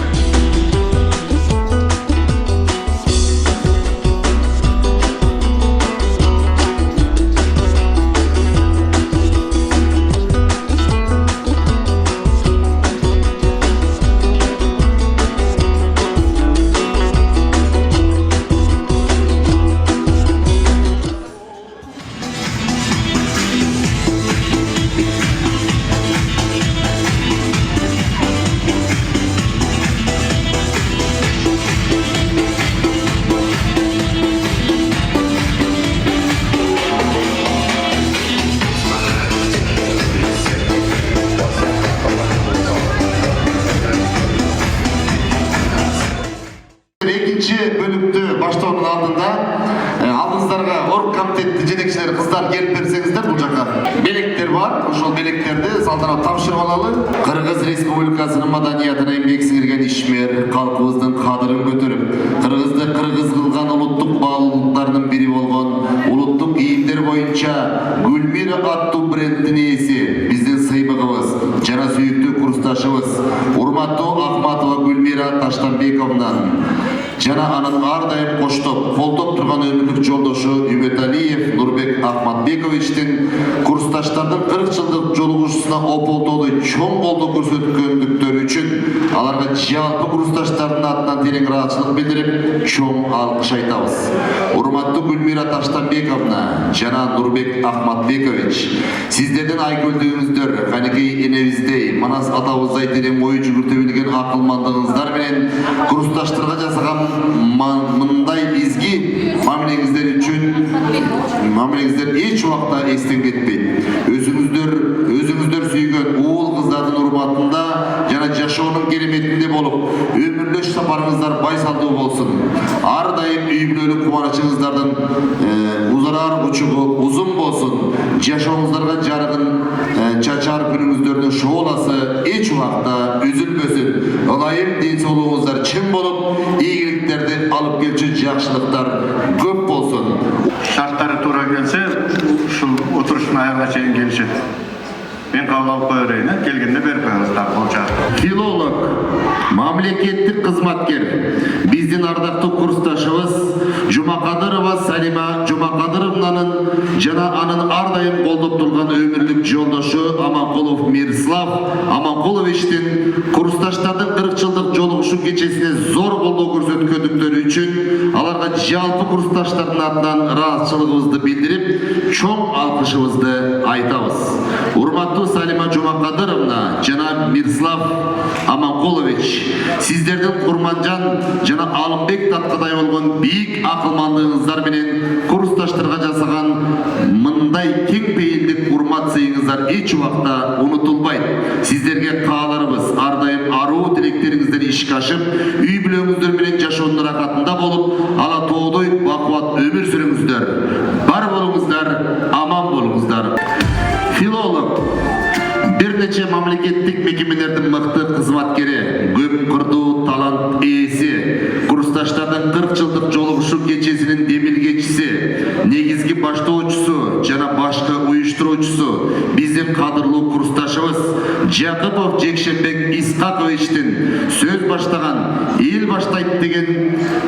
бөлүктү баштоонун алдыңыздарга орг комитети жетекчилери кыздар келип берсеңиздер, бул жака белектер бар. Ошол белектерди салтанат тапшырып алалы. Кыргыз Республикасынын маданиятына эмгек сиңирген ишмер, калкыбыздын кадырын көтөрүп, кыргызды кыргыз кылган улуттук баалуулуктардын бири болгон улуттук кийимдер боюнча Гүлмира аттуу бренддин ээси, биздин сыймыгыбыз жана сүйүктүү курсташыбыз урматтуу Акматова Гүлмира Таштанбековнан жана анын ар дайым коштоп, колдоп турган өмүрлүк жолдошу Үмөталиев Нурбек Ахматбековичтин курсташтардын 40 жылдык жолугушусуна ополтоодо чоң колдоо көрсөткөндүктөрү үчүн аларга жалпы курсташтардын атынан терең ыраазычылык билдирип, чоң алкыш айтабыз. Урматтуу Гүлмира Таштанбековна жана Нурбек Ахматбекович, сиздердин айкөлдүгүңүздөр, канекей энебиздей, Манас атабыздай терең ой жүгүртө билген акылмандыгыңыздар менен курсташтарга жасаган мындай изги мамилеңиздер эч убакта эстен кетпейт. Өзүңүздөр сүйгөн уул кыздардын урматында жана жашоонун кереметинде болуп, өмүрлөш сапарыңыздар байсалдуу болsun. Ар дайым үй бүлөлүк кубанычыңыздардан узарар учугу узун болsun. Жашооңуздарга жарыгын чачар күнүңүздөрдүн шооласы эч убакта үзүлбөсүн. Ылайым ден соолугуңуздар чың болуп, ийгиликтерди алып келчү жакшылыктар көп болsun. Шарттары туура келсе, ушул отуруштун аягына чейин келишет. Мен кабыл алып кое берейин, келгенде берип коюңуздар бул чарт. Филолог, мамлекеттик кызматкер, биздин ардактуу курсташыбыз Жумакадырова Салима Жумакадыровнанын жана анын ар дайым колдоп турган өмүрлүк жолдошу Аманкулов Мирслав Аманкуловичтин курсташтардын 40 жылдык жолугушуу кечесине зор колдоо көрсөткөндүктөрү үчүн аларга жалпы курсташтардын атынан ыраазычылыгыбызды билдирип, чоң алкышыбызды айтабыз. Урматтуу Салима Жумакадыровна жана Мирслав Аманкулович, сиздердин Курманжан жана Алымбек таткадай болгон бийик акылмандыгыңыздар менен курсташтарга жасаган мындай кең пейилдик урмат сыйыңыздар эч убакта унутулбайт. Сиздерге кааларыбыз ар дайым аруу тилектериңиздер ишке ашып, үй бүлөңүздөр менен жашоонун рахатында болуп, ала тоодой бакубат өмүр сүрүңүздөр. Бар болуңуздар, аман болуңуздар. Филолог, бир нече мамлекеттик мекемелердин мыкты кызматкери, көп кырдуу талант ээси, курсташтардын 40 жылдык жолугушуу кечесинин демилгечиси, негизги баштоочусу жана башкы уюштуруучусу, биздин кадырлуу курсташыбыз Жакыпов Жекшенбек Исхаковичтин сөз баштаган, эл баштайт деген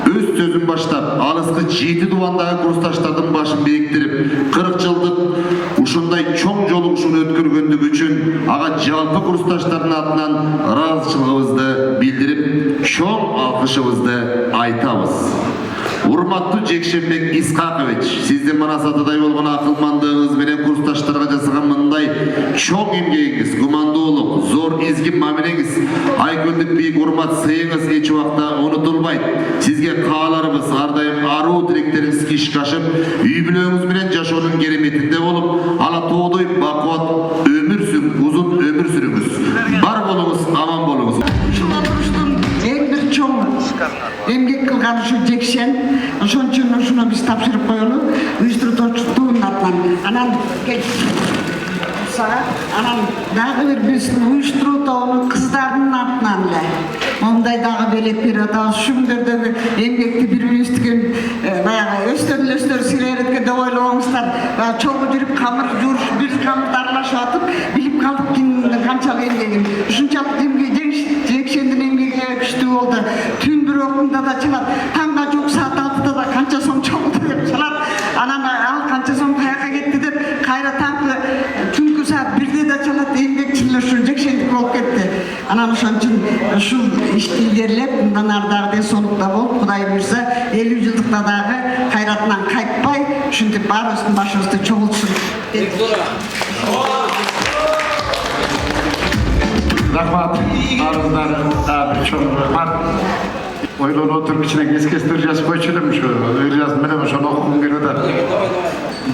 өз сөзүн баштап, алыскы 7 дубандагы курсташтардын башын бээктирип, 40 жылдык ушундай чоң жолугушууну өткөргөндүгү үчүн ага жалпы курсташтардын атынан ыраазычылыгыбызды билдирип, чоң алкышыбызды айтабыз. Урматтуу Жекшенбек Исхакович, сиздин манасатыдай болгон акылмандыгыңыз менен курсташтарга жасаган мындай чоң эмгегиңиз, гумандуулук, зор изги мамилеңиз, айкөндүк бийик урмат сыйыңыз эч убакта унутулбайт. Сизге кааларыбыз ар дайым аруу тилектериңиз ишке ашып, үй бүлөңүз менен жашоонун кереметинде болуп, ала тоодой бакубат узун өмүр сүрүңүз. Бар болуңуз, аман болуңуз. Ушул отуруштун эң бир чоң эмгек кылган ушу Жекшен, ошон үчүн ушуну биз тапшырып коелу, уюштуруучунун атынан. Анан анан дагы бир биз уюштуруу тобунун кыздардын атынан эле мондай дагы белек берип атабыз. Ушу күндөрдөгү эмгекти бири-бирибизден баягы өстөр сиререткенде ойлогоңуздар, чогуу жүрүп камыр жууруш, бир камырды аралашып атып, билип калдык канчалык эмгегин. Ушунчалык Жекшендин эмгеги күчтүү болду. Түн бир окунда да чалат, таңга жок саат 6-да да канча сом чогулду деп чалат. Анан ал канча сом каяка кетти деп кайра таңкы түнкү саат 1-де да чалат. Эмгекчилер ушу Жекшендик болуп кетти. Анан ошон үчүн ушул ишти илгерилеп, мындан ары дагы денсаулыкта болуп, Кудай буйрса 50 жылдыкта дагы кайратынан кайтпай, ушинтип баарыбыздын башыбызды чогултсын. Рахмат, арыздар, бир чоң рахмат. Ойлонуп отуруп кичине эскестер жазып койчу элем, ушу жазып менен ошону окугум келип атат.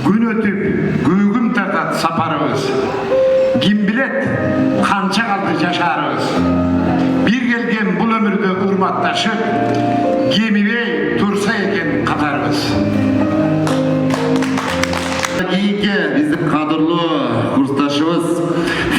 Күн өтүп, күйгүм тартат сапарыбыз. Ким билет, канча калды жашарыбыз. Бир келген бул өмүрдө урматташып, кемибей турса экен катарыбыз. Кийинки биздин кадырлуу курсташыбыз,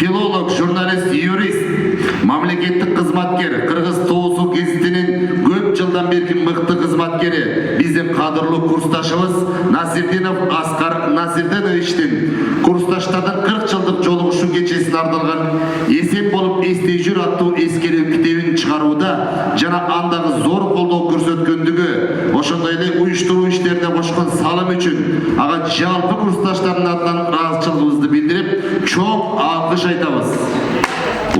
филолог, журналист, юрист, мамлекеттик кызматкер, Кыргыз Тоосу гезитинин көп жылдан берки мыкты кызматкери, биздин кадырлуу курсташыбыз Насирдинов Аскар Насирдиновичтин курсташтардын 40 жылдык жолугушуу кечесине ардалган эсеп болуп эстей жүр аттуу эскерүү китебин чыгарууда жана андагы зор колдоо көрсөткөндүгү, ошондой эле уюштуруу иштерине кошкон салым үчүн ага жалпы курсташтардын атынан ыраазычылыгыбызды билдирип, чоң алкыш айтабыз.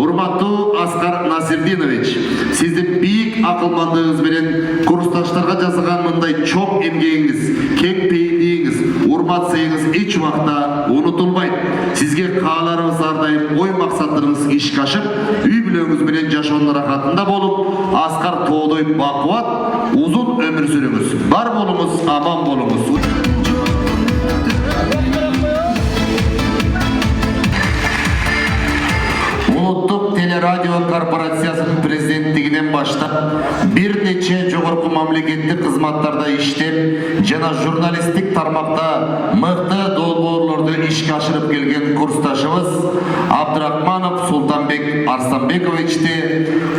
Урматтуу Аскар Насирдинович, сиздин бийик акылмандыгыңыз менен курсташтарга жасаган мындай чоң эмгегиңиз, кең пейилдигиңиз, урмат сыйыңыз эч убакта унутулбайт. Сизге кааларыбыз ар дайым ой максаттарыңыз ишке ашып, үй бүлөңүз менен жашоонун рахатында болуп, аскар тоодой бакубат, узун өмүр сүрүңүз. Бар болуңуз, аман болуңуз. Улуттук телерадио корпорациясынын президенттигинен баштап бир нече жогорку мамлекеттик кызматтарда иштеп жана журналисттик тармакта мыкты долбоорлорду ишке ашырып келген курсташыбыз Абдрахманов Султанбек Арстанбековичти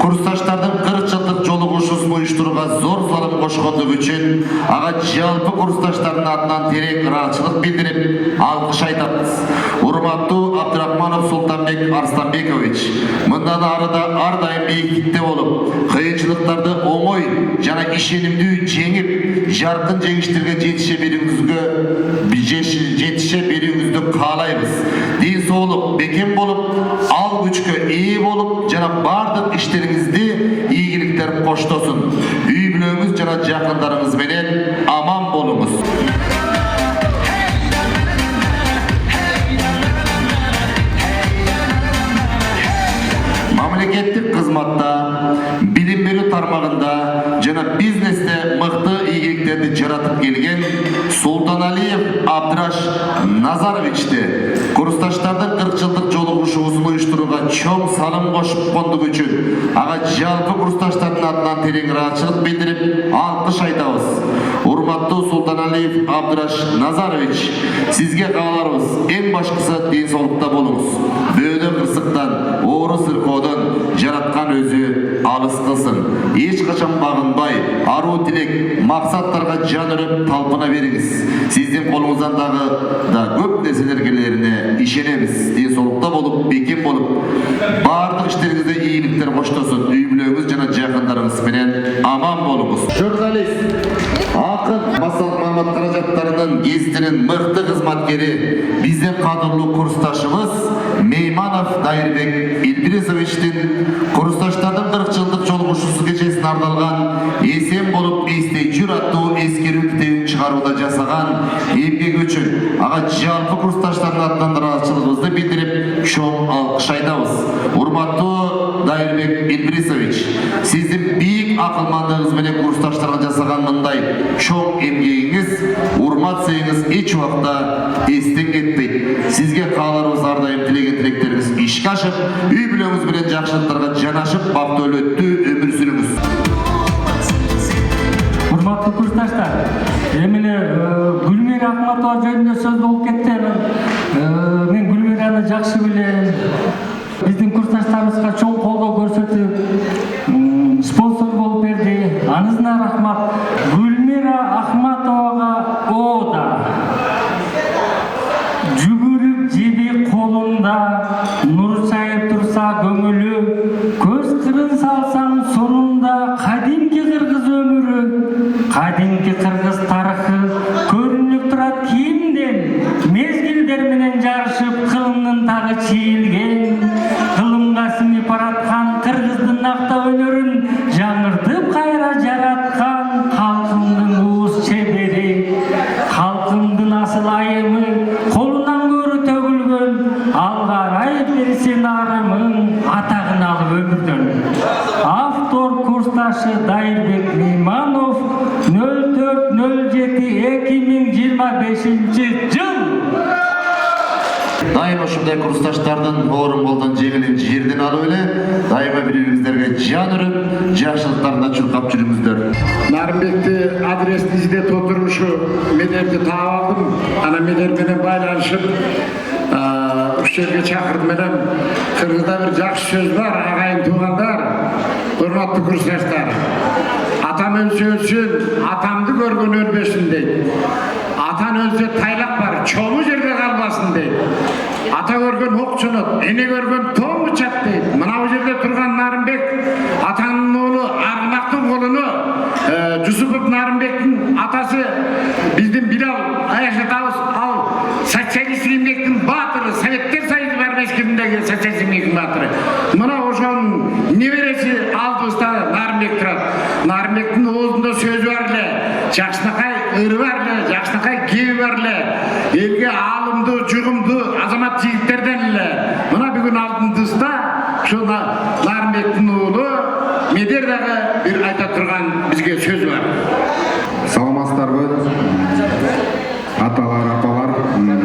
курсташтардын 40 жылдык жолугушуусун уюштурууга зор салым кошкондугу үчүн ага жалпы курсташтардын атынан терең ыраачылык билдирип алкыш айтабыз. Урматтуу Абдрахманов Султанбек Арстанбекович, мындан ары да ар дайым бийиктикте болуп, кыйынчылыктарды оңой жана ишенимдүү жеңип, жаркын жеңиштерге жетише берүүңүздү каалайбыз. Ден соолук бекем болуп, ал күчкө ээ болуп, жана бардык иштериңизди ийгиликтер коштосун. Үй бүлөңүз жана жакындарыңыз менен аман болуңуз. Мамлекеттик кызматта, билим берүү тармагында жана бизнесте мыкты ийгиликтерди жаратып келген Султаналиев Абдраш Назаровичти курсташтардын 40 жылдык жолугушуусун уюштурууга чоң салым кошкондугу үчүн ага жалпы курсташтардын атынан терең ыраачылык билдирип алкыш айтабыз. Урматтуу Султаналиев Абдраш Назарович, сизге кааларыбыз эң башкысы ден соолукта болуңуз. Бөөдө кырсыктан, оору сыркоодон жараткан өзү алыс кылсын. Эч качан багынбай, аруу тилек, максаттарга жан өрөп талпына бериңиз. Сиздин колуңуздан да көп нерселер келерине ишенебиз. Ден соолукта болуп, бекем болуп, бардык иштериңизде ийгиликтер коштосун. Үй бүлөңүз жана жакындарыңыз менен аман болуңуз. Журналист, акын, Масал Мамат каражаттарынын гезитинин мыкты кызматкери, биздин кадырлуу курсташыбыз Мейманов Дайырбек Илбирисовичтин курсташтардын 40 жылдык жолугушуусу кечесине арналган эсен болуп эстейчүр аттуу эскерүү китебин чыгарууда жасаган эмгеги үчүн ага жалпы курсташтардын атынан ыраачылыгыбызды билдирип чоң алкыш айтабыз. Урматтуу Дайырбек Илбирисович, сиздин бийик акылмандыгыңыз менен курсташтарга жасаган мындай чоң эмгегиңиз, урмат сыйыңыз эч убакта эстен кетпейт. Сизге кааларыбыз ар дайым тилеген тилектериңиз ишке ашып, үй бүлөңүз менен жакшылыктарга жанашып, бактылуу өмүр сүрүңүз. Урматтуу курсташтар, эмне Гүлмира Ахматова жөнүндө сөз болуп кетти. Мен Гүлмираны жакшы билем. Биздин курсташтарыбызга чоң колдоо көрсөтүп, спонсор болуп берди. Анысына рахмат. Гүлмира Ахматовага ода жүгүрүп жеби колунда, нур чайып турса көңүлү, көз кырын салсаң сонунда кадимки кыргыз өмүрү, кадимки кыргыз тарыхы көрүнүп турат кийимден, мезгилдер менен жарышып кылымдын тагы чийилген, кылымга сиңип бараткан кыргыздын акта өнөрүн жаңыртып кайра жараткан калкымдын уус чебери, калкымдын асыл айымы, колунан көрү төгүлгөн, алга рай берсин арымың, атагын алып өмүрдөн. Автор курсташы Дайырбек Мейманов, 04.07.2025 жыл. Дайыма ушундай курсташтардын орун болдон жеңилин жерден алып эле, дайыма бири-бириңиздерге жан өрүп, жакшылыктарына чуркап жүрүңүздөр. Нарымбекти адрести издеп отурушу медерди таап алдым. Ана медер менен байланышып, уш жерге чакырдым элем. Кыргызда бир жакшы сөз бар, агайын туугандар, урматтуу курсташтар. Атам өлсө, атамды көргөн өлбөсүн дейт. Atan ölse taylak var, çoğu yerde kalmasın deyip. Ata görgün hokçunut, ene görgün toğ bıçak deyip. Mına o yerde turgan Narınbek, atanın oğlu Argınaktın kolunu, Yusuf Narınbek'in atası, bizden Bilal Ayaşatavuz al, Sosyalist Rimlek'in batırı, Sovetler Sayısı Vermeşkirindeki Sosyalist Rimlek'in batırı. Mına o şun neveresi aldı usta Narınbek turat. Narınbek'in oğuzunda söz verle, Jakşınakay ırı verle, Jakşınakay gevi verle, elge alımdı, cüğümdü, azamat jigitlerden ile. Mına bir gün aldığımızda şu Narınbek'in oğlu Mederdagi bir ayta turgan bizge söz var. Саламатсыздарбы, аталар, апалар,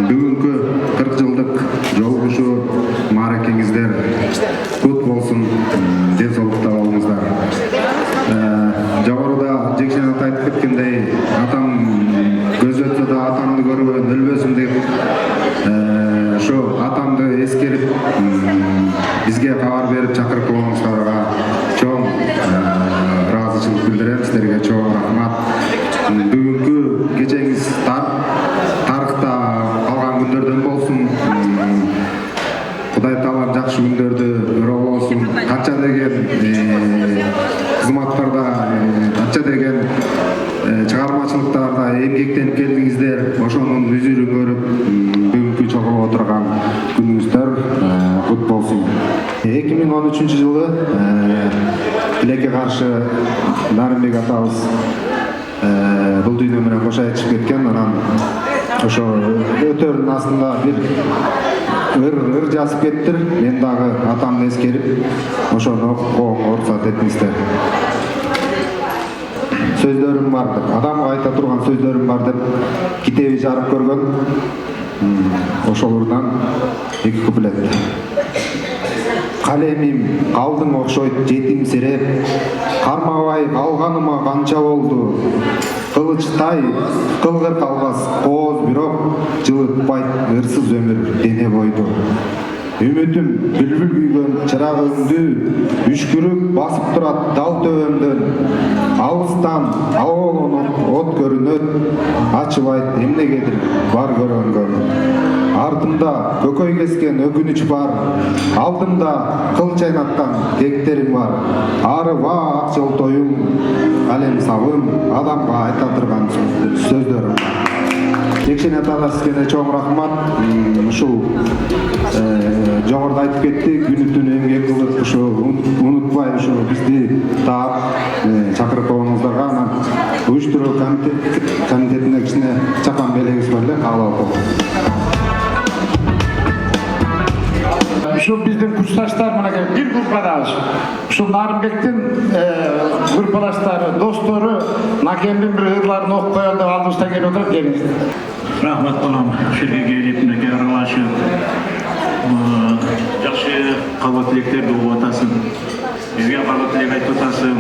бүгүнкү 40 жылдык жолугушуу мааракеңиздер айтып кеткендей, атам көз өтсе да атамды көрбөйүн өлбөсүн деп ошо атамды эскерип бизге кабар берип чакырып койгонуңуздарга чоң ыраазычылык билдирем. Силерге чоң рахмат. Бүгүнкү кечеңиз тарыхта калган күндөрдөн болсун. Кудай таалам жакшы күндөрдү өрө болсун. Канча деген кызматтарда, канча деген чыгармачылыктарда эмгектенип келдиңиздер. Ошонун үзүрүн көрүп бүгүнкү чогулуп отурган күнүңүздөр кут болсун. 2013 жылы тилекке каршы Нарымбек атабыз бул дүйнө менен кош айтышып кеткен. Анан ошо өтөрүнүн астында бир ыр жазып кеттир. Мен дагы атамды эскерип ошону окууга уруксат этиңиздер. Сөздөрүм бар деп, адамга айта турган сөздөрүм бар деп китеби жарып көргөн. Ошолордон 2 куплет. Калемим калдың окшойт жетимсиреп, кармабай калганыма канча болду. Кылычтай кылгыр калбас кооз бирок, жылытпайт ырсыз өмүр дене бойду. Үмүтүм бүлбүл күйгөн чырагыңды, үшкүрүп басып турат дал төбөмдөн. Алыстан алоолонуп от көрүнөт, ачыбайт эмнегедир бар көргөнгө. Артымда көкөй кескен өкүнүч бар, алдымда кыл чайнаткан кектерим бар. Ары баа ак жолтоюм, алем сабым, адамга айта турган сөздөрүм бар. Жекшен атага сизге чоң рахмат. Ушул жогоруда айтып кетти, күнү түнү эмгек кылып, ушу унутпай ушу бизди таап чакырып койгонуңуздарга, анан уюштуруу комитетине кичине чакан белегиңиз бар эле, кабыл алып койгон. Şu bizden kursdaşlar mına bir gruppadayız. Şu Narımбектин grupadaşları, dostları, nakendin bir ırlarını okup koyan da aldığımızda geliyor da geliniz. Rahmat bolam, şerge gelip neke aralaşıp, жақсы қабатліктерді оғатасың, бізге қабатлік айтып отасың.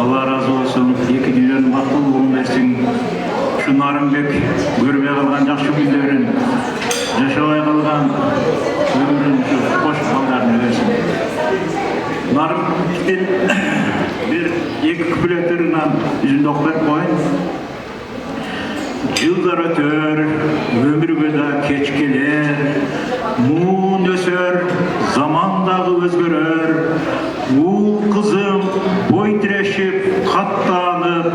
Алла разы болсын, екі дүниенің мақұлығын берсін. Şu Narымбек көрмей қалған жақсы күндерін, жашабай қалған өмірін қош балдарына берсін. Нарымбектен bir екі күплеттерінен жүзінде оқып қойын. Жылдар өтөр, өмірге да кеч келер, муын өсөр, замандағы өзгөрөр. Ул қызым бой тірешіп, қаттанып,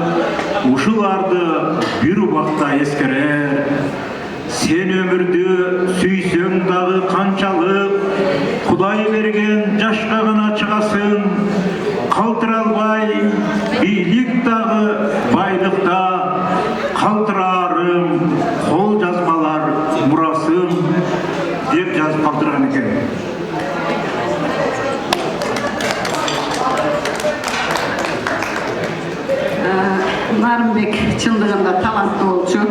ушыларды бір убақта ескерер. Сен өмірді сүйсең дағы қанчалық, Құдай берген жашқа ғана шығасың. Қалтыралбай, билік дағы байлықта, қалтырарым, қол жазмалар мұрасым деп жазып қалтырған екен. Нарымбек чындыгында талантты болчу.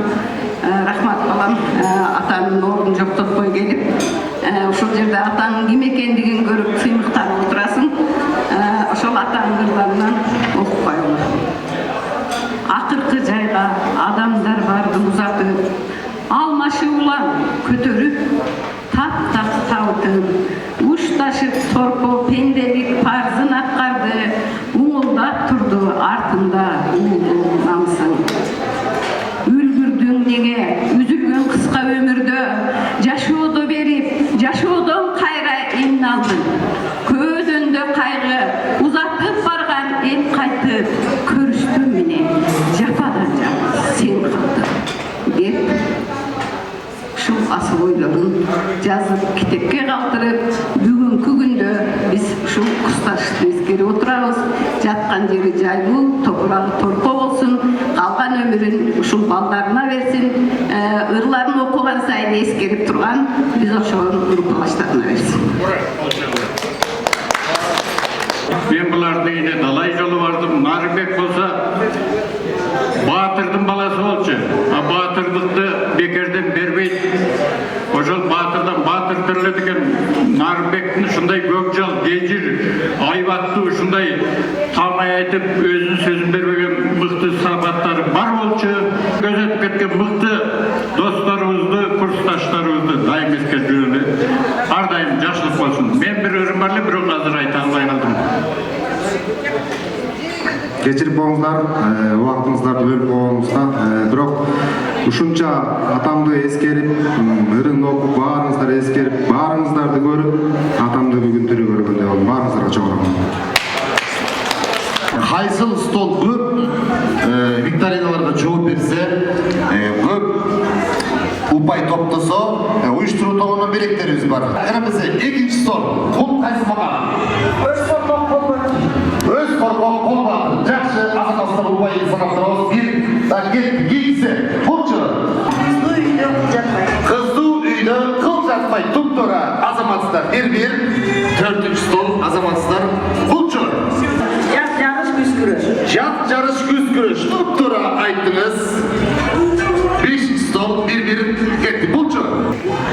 Рахмат балам, атанын ордун жоктотпой келип, ошол жерде атанын ким экендигин көрүп сыймыктанып отурасың. Ошол атанын ырларынан окуп коелу. Акыркы жайга адамдар барды узатып, алмашуулан көтөрүп, тап-так табытып, ушташып торпо пенделик парзын аткарды, уңулдап турду артында уулуу намысың. Үлгүрдүң неге үзүлгөн кыска өмүрдө, жашоодо берип, жашоодон кайра эмне алдың. Көзөндө кайгы, узатып барган эп кайтып, көрүштүм менен жападан жапа сен калдың деп ушул асыл ойлорун жазып китепке калтырып, бүгүнкү күндө биз ушул курсташты эскерип отурабыз. Жаткан жери жайлуу, топурагы торпо болсун, калган өмүрүн ушул балдарына берсин. Ырларын окуган сайын эскерип турган биз ошол группалаштарына берсин. Мен бұлардың үйіне далай жолы бардым. Нарымбек болса батырдың баласы болчу. Батырлықты бекерден бербейді. Ошол батырдан батыр тіріледі екен. Нарымбектің шындай көкжал, ежір, айбатты, шындай талмай айтып, өзінің сөзін бермеген мықты мыкты сабаттары бар болчу. Көзөтүп кеткен мыкты досторубузду, курсташтарыбызды дайым эске жүрөлү. Ар дайым жакшылык болсун. Мен бир өрүм бар эле, бирок азыр айта албай калдым. Кечирип коюңуздар, убактыңыздарды бөлүп койгонубузга. Бирок ушунча атамды эскерип, ырын окуп, баарыңыздар эскерип, баарыңыздарды көрүп, атамды бүгүн тирүү көргөндөй болдум. Баарыңыздарга чоң рахмат. Кайсыл стол көп викториналарга жооп берсе, көп упай топтосо, уюштуруу тобунун белектерибиз бар. Эмесе экинчи стол. Бул кайсы макам? Өз коркоо болбады. Жакшы, азаматтар упай санап турабыз. Бир, да кетти, болчу. Кыздуу үйдө кыл жатпай, туп-тура азаматтар. Бир, төртүнчү стол азаматтар. Болчу. Жат жарыш күз күрөш. Туп-тура айттыңыз. Бешинчи стол, бир кетти. Болчу.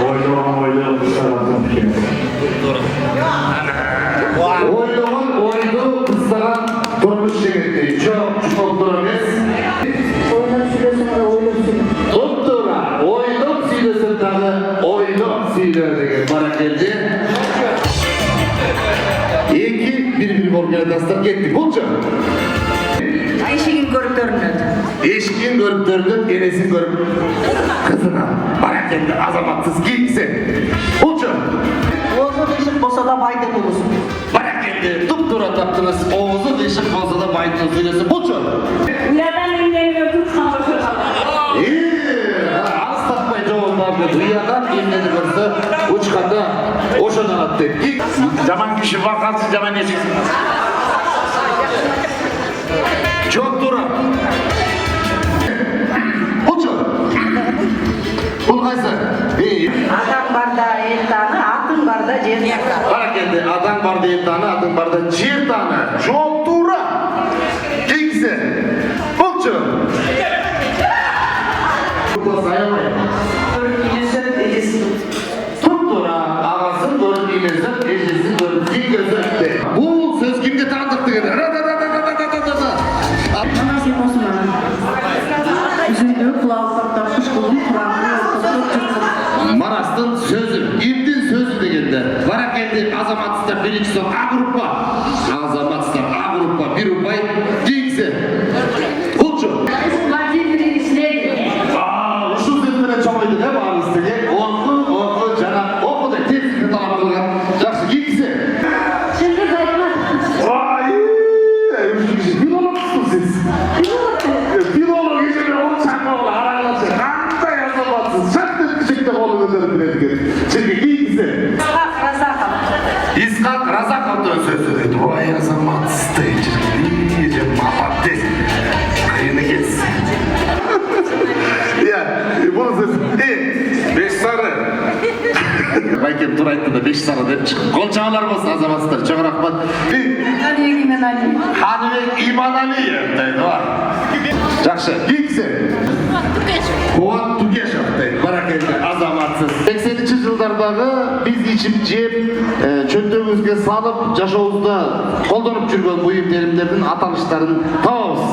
Ойлогон ойду кыздаган турмуш жигити. Жок, туп-тура эмес. Туп-тура ойлоп сүйлөсөм дагы ойлоп сүйлө деген баракелди. Эки бири болуп келатасыздар, кетти. Болчу. Эшигин көрүп көрүнөт. Эшигин көрүп көрүнөт, энесин көрүп кызына баракелди азаматсыз кийсе. Болчу. Оозу ишик болсо да байды болсун. Баракелди, туп-тура таптыңыз. Оозу ишик болсо да байды сүйлөсүн. Болчу. Уядан эмнеге турсам Аз таппай жооптап уядан эмнени көрсө, учканда ошондон ат деп. Жаман киши вакалсы жаман эшик. Çok duru. Olcu. Bul kaysı. Адам барда эл тааны, атын барда жер тааны. Hareketli. Adam barda el tanı, adam barda ciğer tanı. Çok duru. Kingsi. Olcu. Bu sayılır. Tuttura. Ağasın görüp inesin, eşisin görüp kingesi. Bu söz kimde tanıdık dedi. Marastın sözü, İbdin sözü degende. Baraketli azamatsızlar birinci son A gruppa. Azamatsızlar A gruppa, bir upay, kingsi. Kulçu. Şu sözlere çoğuydu ne bağlısın diye. Oku, cana, oku da tepkini talap kılgan. Jakşı kingsi. Şimdi dayanır. Vay! Filolog musun siz? Filolog işini o çakmalı arayalasın. Kanta yazamazsın. Sen de küçükte oğlu gönderin biledik. Çünkü kingsi. İshak Razakov'dan sözü dedi. Vay yazamazsın. İyice mahabbet. Kıyını geçsin. Ya, bunu sözü. Beş sarı. Baykem Turayt'ta da 5 sarı deyip çıkıp kol çağlar olsun azamatsızlar. Çok rahmat. Hanımek İman Aliyev deydi var. Жақсы. Kingsi. Kuvat Tükešov deydi. Baraketli azamatsız. 80-ci жылдардағы biz içip жеп, çöntөгүбүзгө салып, жашообузда колдонуп жүргөн буюм теримдердин аталыштарын табабыз.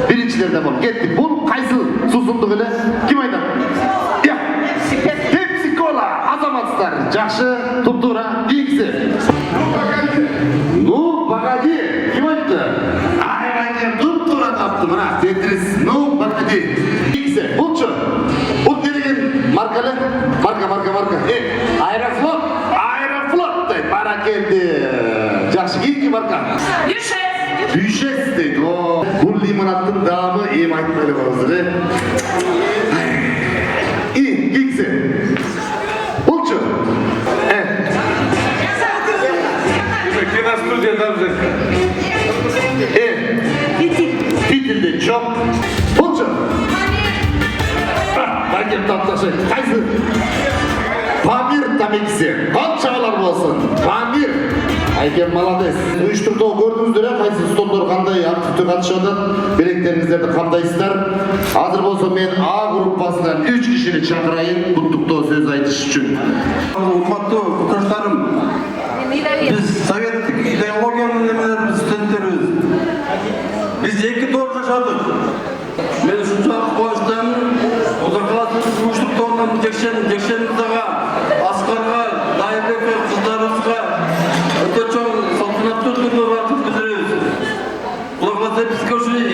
Биринчилерде болуп кетти. Бул кайсы сусундук эле? Ким айтат? Pepsi-Cola azamatsızlar. Жақшы, туп-тура, kingsi. Ну, погоди. Kim айтты? Ayvayken туп-тура taptı mına. Dediniz. Ну, pогоди. Kingsi. Bulçu. Bul gereken markalı. Marka. Aeroflot. Aeroflot deydi. Baraketli. Жақшы, ilki marka. Düşes deydi. Bu limonattın damı iyi aytmayla bazıları. İyi, kingsi. Bulçu. Киностудияда biz. Fitilde çok. Bulçu. Bakayım tatlışı. Kaysı? Pamir tamikisi. Kaç çağlar olsun? Pamir. Ayken malades. Uyuşturdu gördüğünüzde kaysı stollar kanday aktifte katışadan bileklerimizlerde kandaysızlar. Hazır olsa men A gruppasından 3 kişini çakırayın kutlukta söz aytış için. Урматтуу курсташтарым, биз советтик идеологиянын эмелерибиз студенттерибиз. Биз 2 доор жашадык.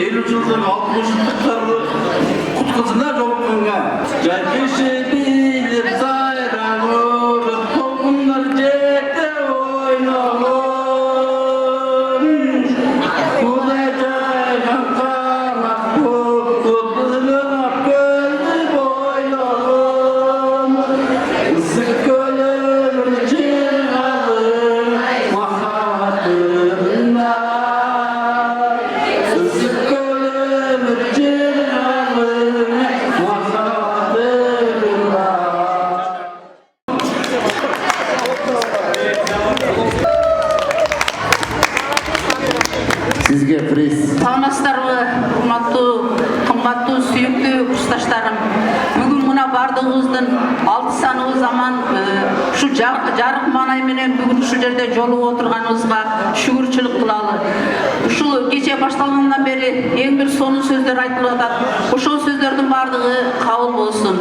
50 жылдық 60 жылдықтарды құтқызына жолыққанға жайкеше билер сайраңыр толқындар жетті ойнағын құдай жайған қанат құтылып көлді бойлағын ысық көлір жиғалың махаббатына ысық көлір жиғалың махаббатына. Sizge priz. Саламатсыздарбы, урматтуу, кымбаттуу, сүйүктүү курсташтарым. Бүгүн мына бардыгыбыздын 6 саныбыз аман ушу жарык маанай менен бүгүн ушул жерде жолугуп отурганыбызга шүгүрчүлүк кылалы. Ушул кече башталгандан бери эң бир сонун сөздөр айтылып атат. Ошол сөздөрдүн бардыгы кабыл болсун.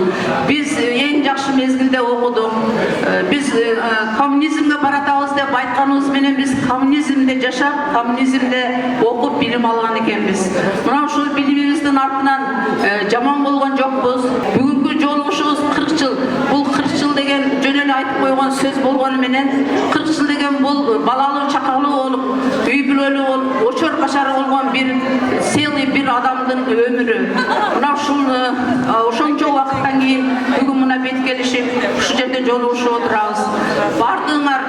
Биз эң жакшы мезгилде окудук. Биз коммунизмге баратабыз деп айтканыбыз менен биз коммунизмде жашап, коммунизмде окуп билим алган экенбиз. Мына ушул билимибиздин артынан жаман болгон жокпуз. Бүгүнкү жолугушубуз 40 жыл. Бул 40 жыл деген жөн эле айтып койгон сөз болгону менен 40 жыл деген бул балалуу чакалуу болуп, үй бүлөлүү болуп, очор кашары болгон бир целый бир адамдын өмүрү. Мына ошончо убакыттан кийин бүгүн мына бет келишип ушул жерде жолугушуп отурабыз. Бардыгыңар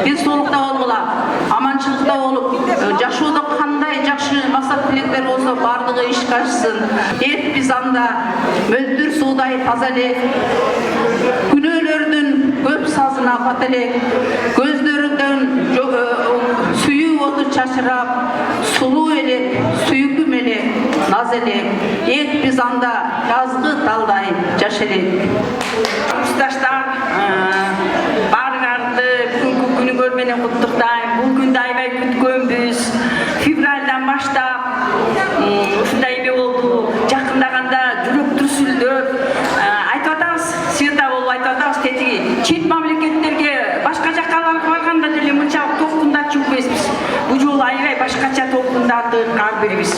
ден соолукта болгула, аманчылыкта болуп, жашоодо кандай жакшы максат тилектер болсо бардыгы ишке ашсын. Эт биз анда мөлдүр суудай таза элек, күнөөлөрдүн көп сазына бат элек, көздөрүндөн сүйүү оту чачырап, сулуу элек, сүйкүм элек, наз элек. Эт биз анда жазгы талдай жаш элек. Курсташтар, баарыңарды бүгүнкү күнүңөр менен куттуктайм. Бул күндү аябай күткөнбүз. Февралдан баштап ушундай эме болду. Жакындаганда жүрөк дүрсүлдөп айтып атабыз, света болуп айтып атабыз тетиги. Чет мамлекеттерге башка жакка барганда деле мынча толкундатчу эмеспиз. Бул жолу аябай башкача толкундатып калбырбыз.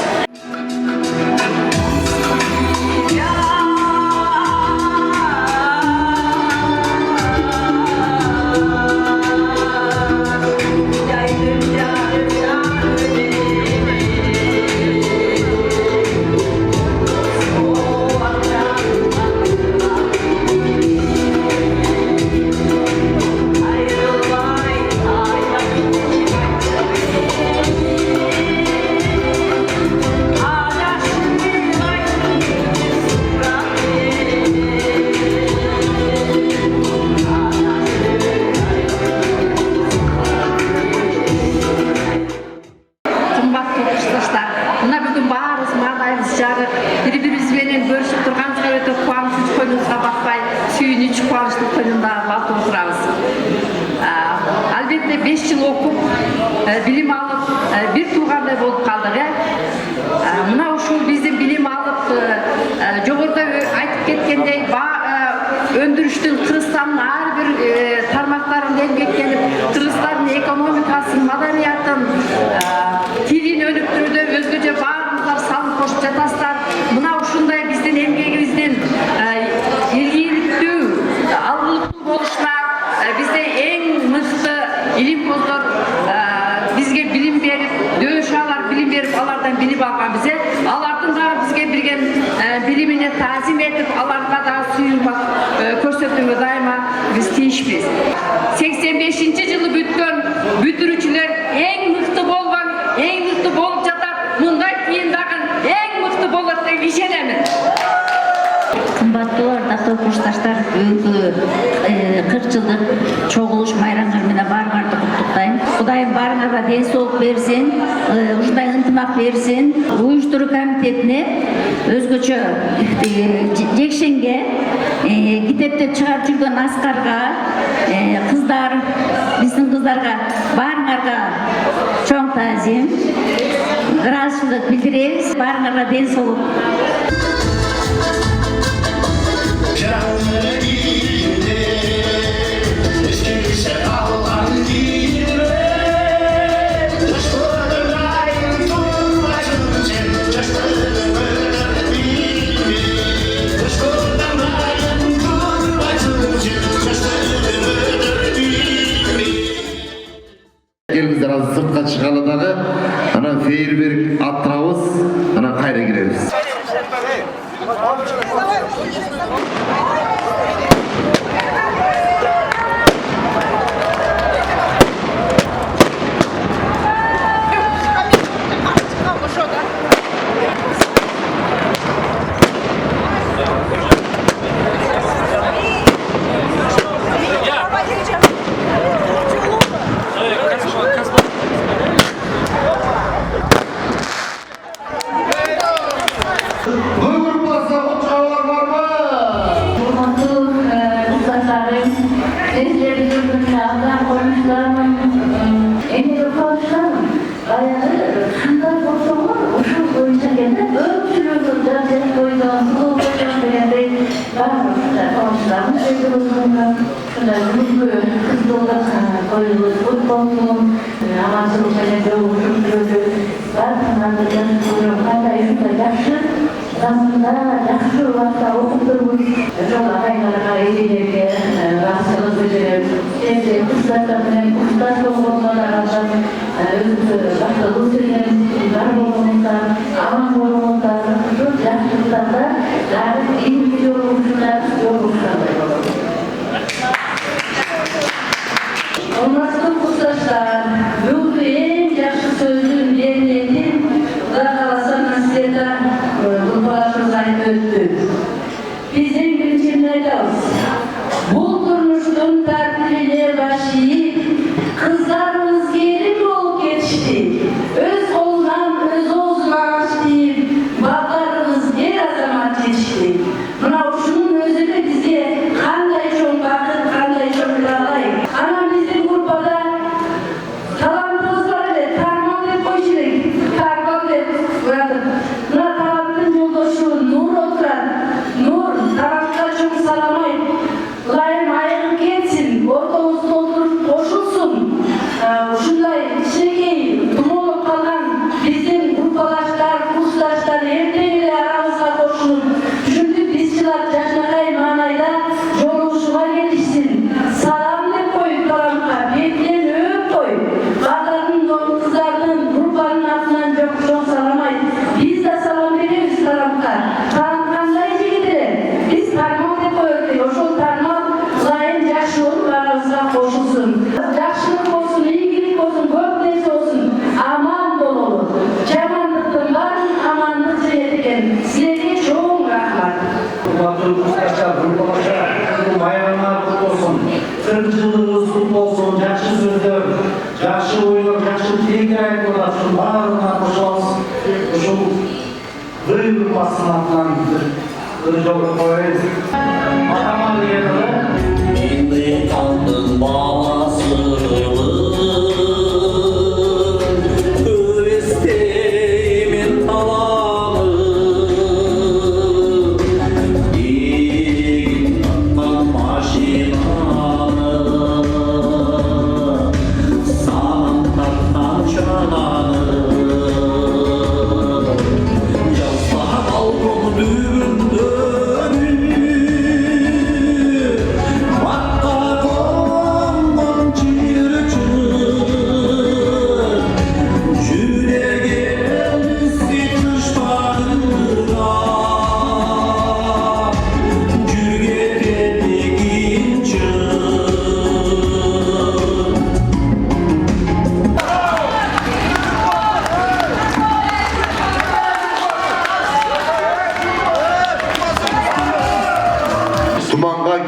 Albatta 5 yıl okup, bilim alıp, bir tuğanday bolup kaldık. Mına uşul bizim bilim alıp, jogorda aytıp ketkendey, öndürüştün Kırgızstandın her bir tarmaklarında emgeklenip, Kırgızstandın ekonomikasın, madaniyatın, tilin önüktürüde özgöce bağırımızlar salıp koşup jatasızlar. Mına uşunday bizden emgegibizden ilgiliktүү, algылыктуу болушlar, bizde en mıhtı ilim kozlar bizge bilim berip, dövüşalar bilim berip, alardan bilip algan bize, alardan da bizge birgen bilimine tazim etip, alarga da suyunmak көрсөтүүгө daima biz тийишпиz. 85 yılı бүткөн бүтүрүүчүлөр эң мыкты болгон, эң мыкты болуп жатат. Мындай кийин дагы эң мыкты болот деп ишенемин. Кымбаттуу ардактуу курсташтар, бүгүнкү 40 жылдык чогулуш майрамыңар менен баарыңарды куттуктайм. Кудайым баарыңарга ден соолук берсин, ушундай ынтымак берсин. Уюштуруу комитетине өзгөчө жекшенге китептеп чыгарып жүргөн Аскарга, кыздар, биздин кыздарга баарыңарга чоң таазим, ыраазычылык билдиребиз. Баарыңарга ден соолук. чыгышка чыгалы дагы анан фейерверк аттырабыз, анан кайра киребиз.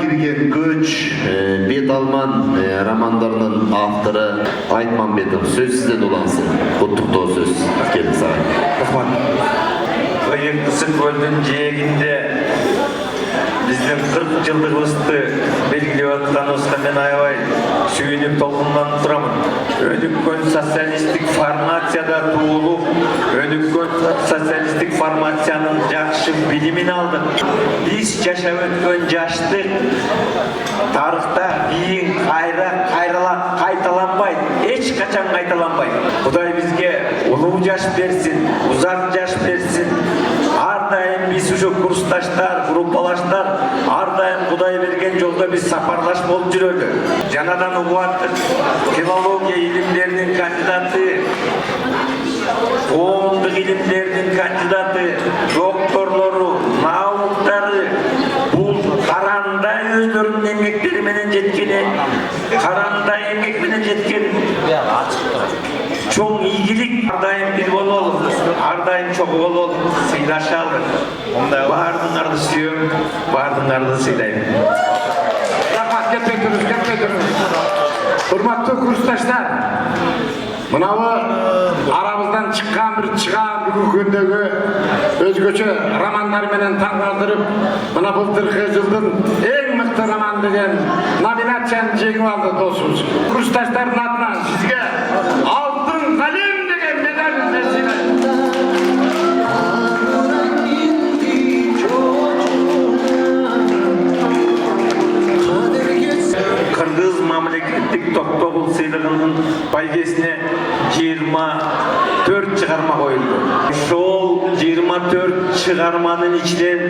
Girgen Göç, Bet Alman romanlarının avtörü Айтмамбетов. Söz size dolansın. Kutluktoo söz. Gelin sana. Rahmat. Kıyıklısı Köl'dün жээгинде биздин 40 жылдыгыбызды белгилеп атканыбызга мен аябай сүйүнүп толкунланып турамын. Өнүккөн социалисттик формацияда туулуп, өнүккөн социалисттик формациянын жакшы билимин алдык. Биз жашап өткөн жаштык тарыхта кийин кайталанбайт, эч качан кайталанбайт. Кудай бизге улуу жаш берсин, узак жаш берсин. Ар дайым биз ушу курсташтар, группалаштар ар дайым Кудай берген жолдо биз сапарлаш болуп жүрөлү. жаңадан угуаттык филология илимдеринин кандидаты, коомдук илимдеринин кандидаты, докторлору, науктары бул карандай өздөрүнүн эмгектери менен жеткени, карандай эмгек менен жеткен чоң ийгилик. Ар дайым бир бололу, ар дайым чогуу бололу, сыйлашалы. Баардыгыңарды сүйөм, баардыгыңарды сыйлайм. Рахмат, кеттетириз. Урматтуу курсташтар, мынабы арабыздан чыккан бүгүнкү күндөгү өзгөчө романдар менен таң калтырып, мына былтыркы жылдын эң мыкты роман деген номинацияны жеңип алды досубуз. Курсташтардын атынан сизге алтын калем деген медаль берсин. Кыргыз мамлекеттик токтогул сыйлыгынын байгесине 24 чыгарма коюлду. Ошол 24 чыгарманын ичинен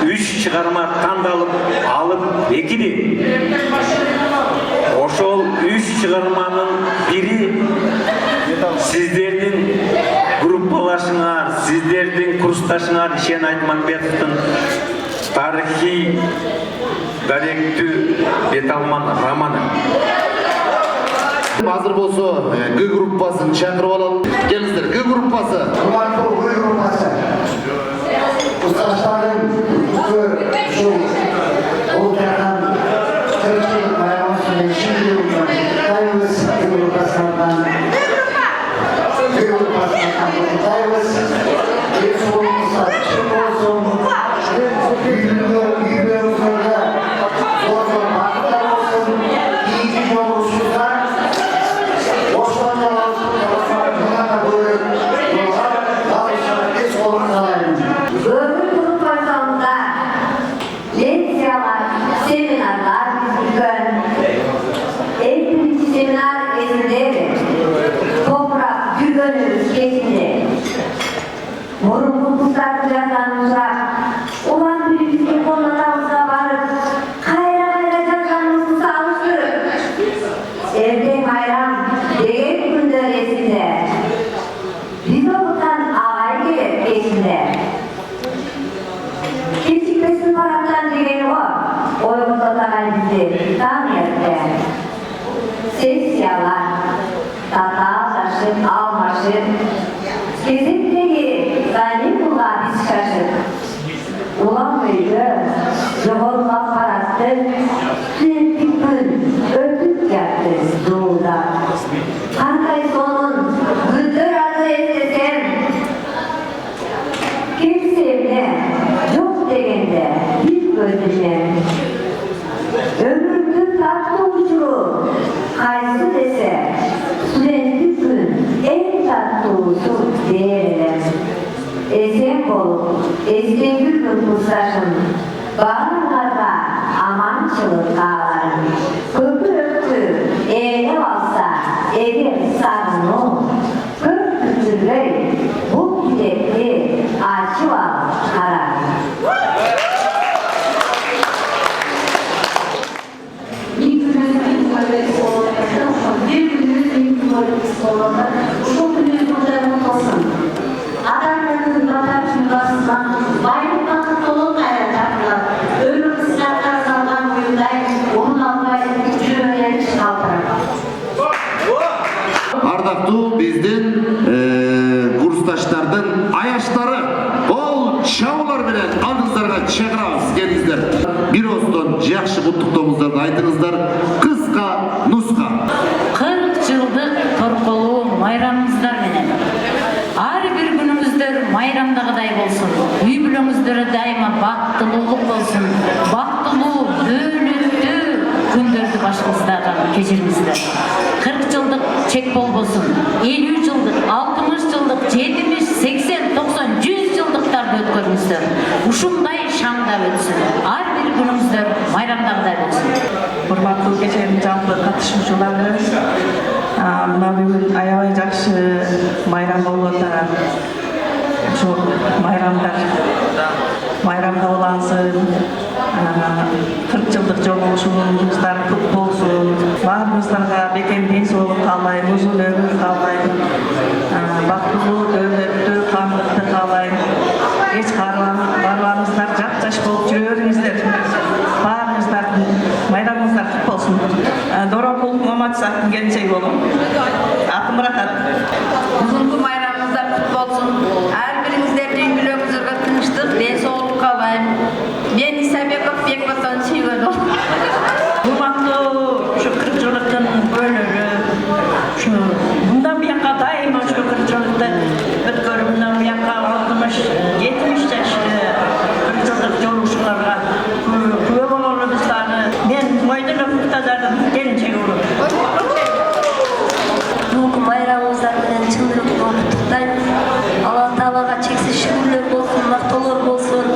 3 чыгарма тандалып алып экили. Ошол 3 чыгарманын бири сиздердин группалашыңар, сиздердин курсташыңар Ишен Айтмамбетовдун тарыхый даректүү бет алман романы. Азыр болсо Г группасын чакырып алалы. Келиңиздер, Г группасы. Урматтуу Г группасы. Курсташтардын ушул олтурган тиричилик байрамы чындыгында кайбыз Г группасынан кайбыз sessiyalar, tatalaşıp, almaşıp, kezikteki zalimula biz şaşıp, ulan mıydı, yoğunla parattı, sürekli gün ötüp yattı doğuda. Kankay sonun güldür adı estesem, kimsevne yok degende bir gözüne, ömrümdün tatlı uçuru, kaysı dese, sürekli gün en tatlı uçur değerler. Esen bolup, esken gülgün kurslaşın, bağırlarda amançılık ağlarım. Köprü öptü, eğne alsa, eğer sarını, kök kütürler, bu gidekli, açı al, karar. Uşul günün kutlarını olsun. Adamların vatandaşın basından baylıktan dolu kayacaklar. Ölüm silahlar saldan boyunday onun almayı cümleleri çıkartır. Ардактуу биздин курсташтардын аяштары ол чабуулар менен алдыңыздарга чакырабыз. Келиңиздер. Бир остон жакшы куттуктооңуздарды айтыңыздар. Кыска нуска. 40 жылдык торколуу майрамыңыздар менен ар бир күнүңүздөр майрамдагыдай болсун. Үй бүлөңүздөр дайыма бактылуулук болсун. Бактылуу, дөөлөттүү күндөрдү башыңыздан кечириңиздер. 40 жылдык чек болбосун. 50 жылдык, 60 жылдык, 70, 80, 90, 100 жылдыктарды өткөрүңүздөр. Ушундай шаңда өтсүн. Ар бир күнүңүздөр майрамдагыдай болсун. Урматтуу кеченин жалпы катышуучулары, мына бүгүн аябай жакшы майрам болуп атат. Ушул майрамда улансын, 40 жылдык жолугушууңуздар кут болсун. баарыңыздарга бекем ден соолук каалайм, узун өмүр каалайм, бактылуу дөөлөттүү камдыкты каалайм. Эч каарыбаңыздар, жап-жаш болуп жүрө бериңиздер. Баарыңыздардын майрамыңыздар кут болсун. Доронкул Маматовдун келинчеги болом. Атым Рахат. Бүгүнкү майрамыңыздар кут болсун. Ар бириңиздердин үй бүлөңүзгө тынчтык, ден соолук каалайм. Мен Исабеков Бекбатан сүйгөнүм. Урматтуу ушу кыргызчылыктын өөлөрү, ушу мындан буякка дайыма ушу кыргызчылыкты өткөрүп, мындан буякка 60-70 жаштагы кыргызчылык жолугушууларга күбө болорбуз дагы. Мен Мойдонов Муктазардын келинчеги болом. Бүгүнкү майрамыңыздар менен чын жүрөктөн куттуктайм. Алла Таалага чексиз шүгүрлөр болсун, мактоолор болсун.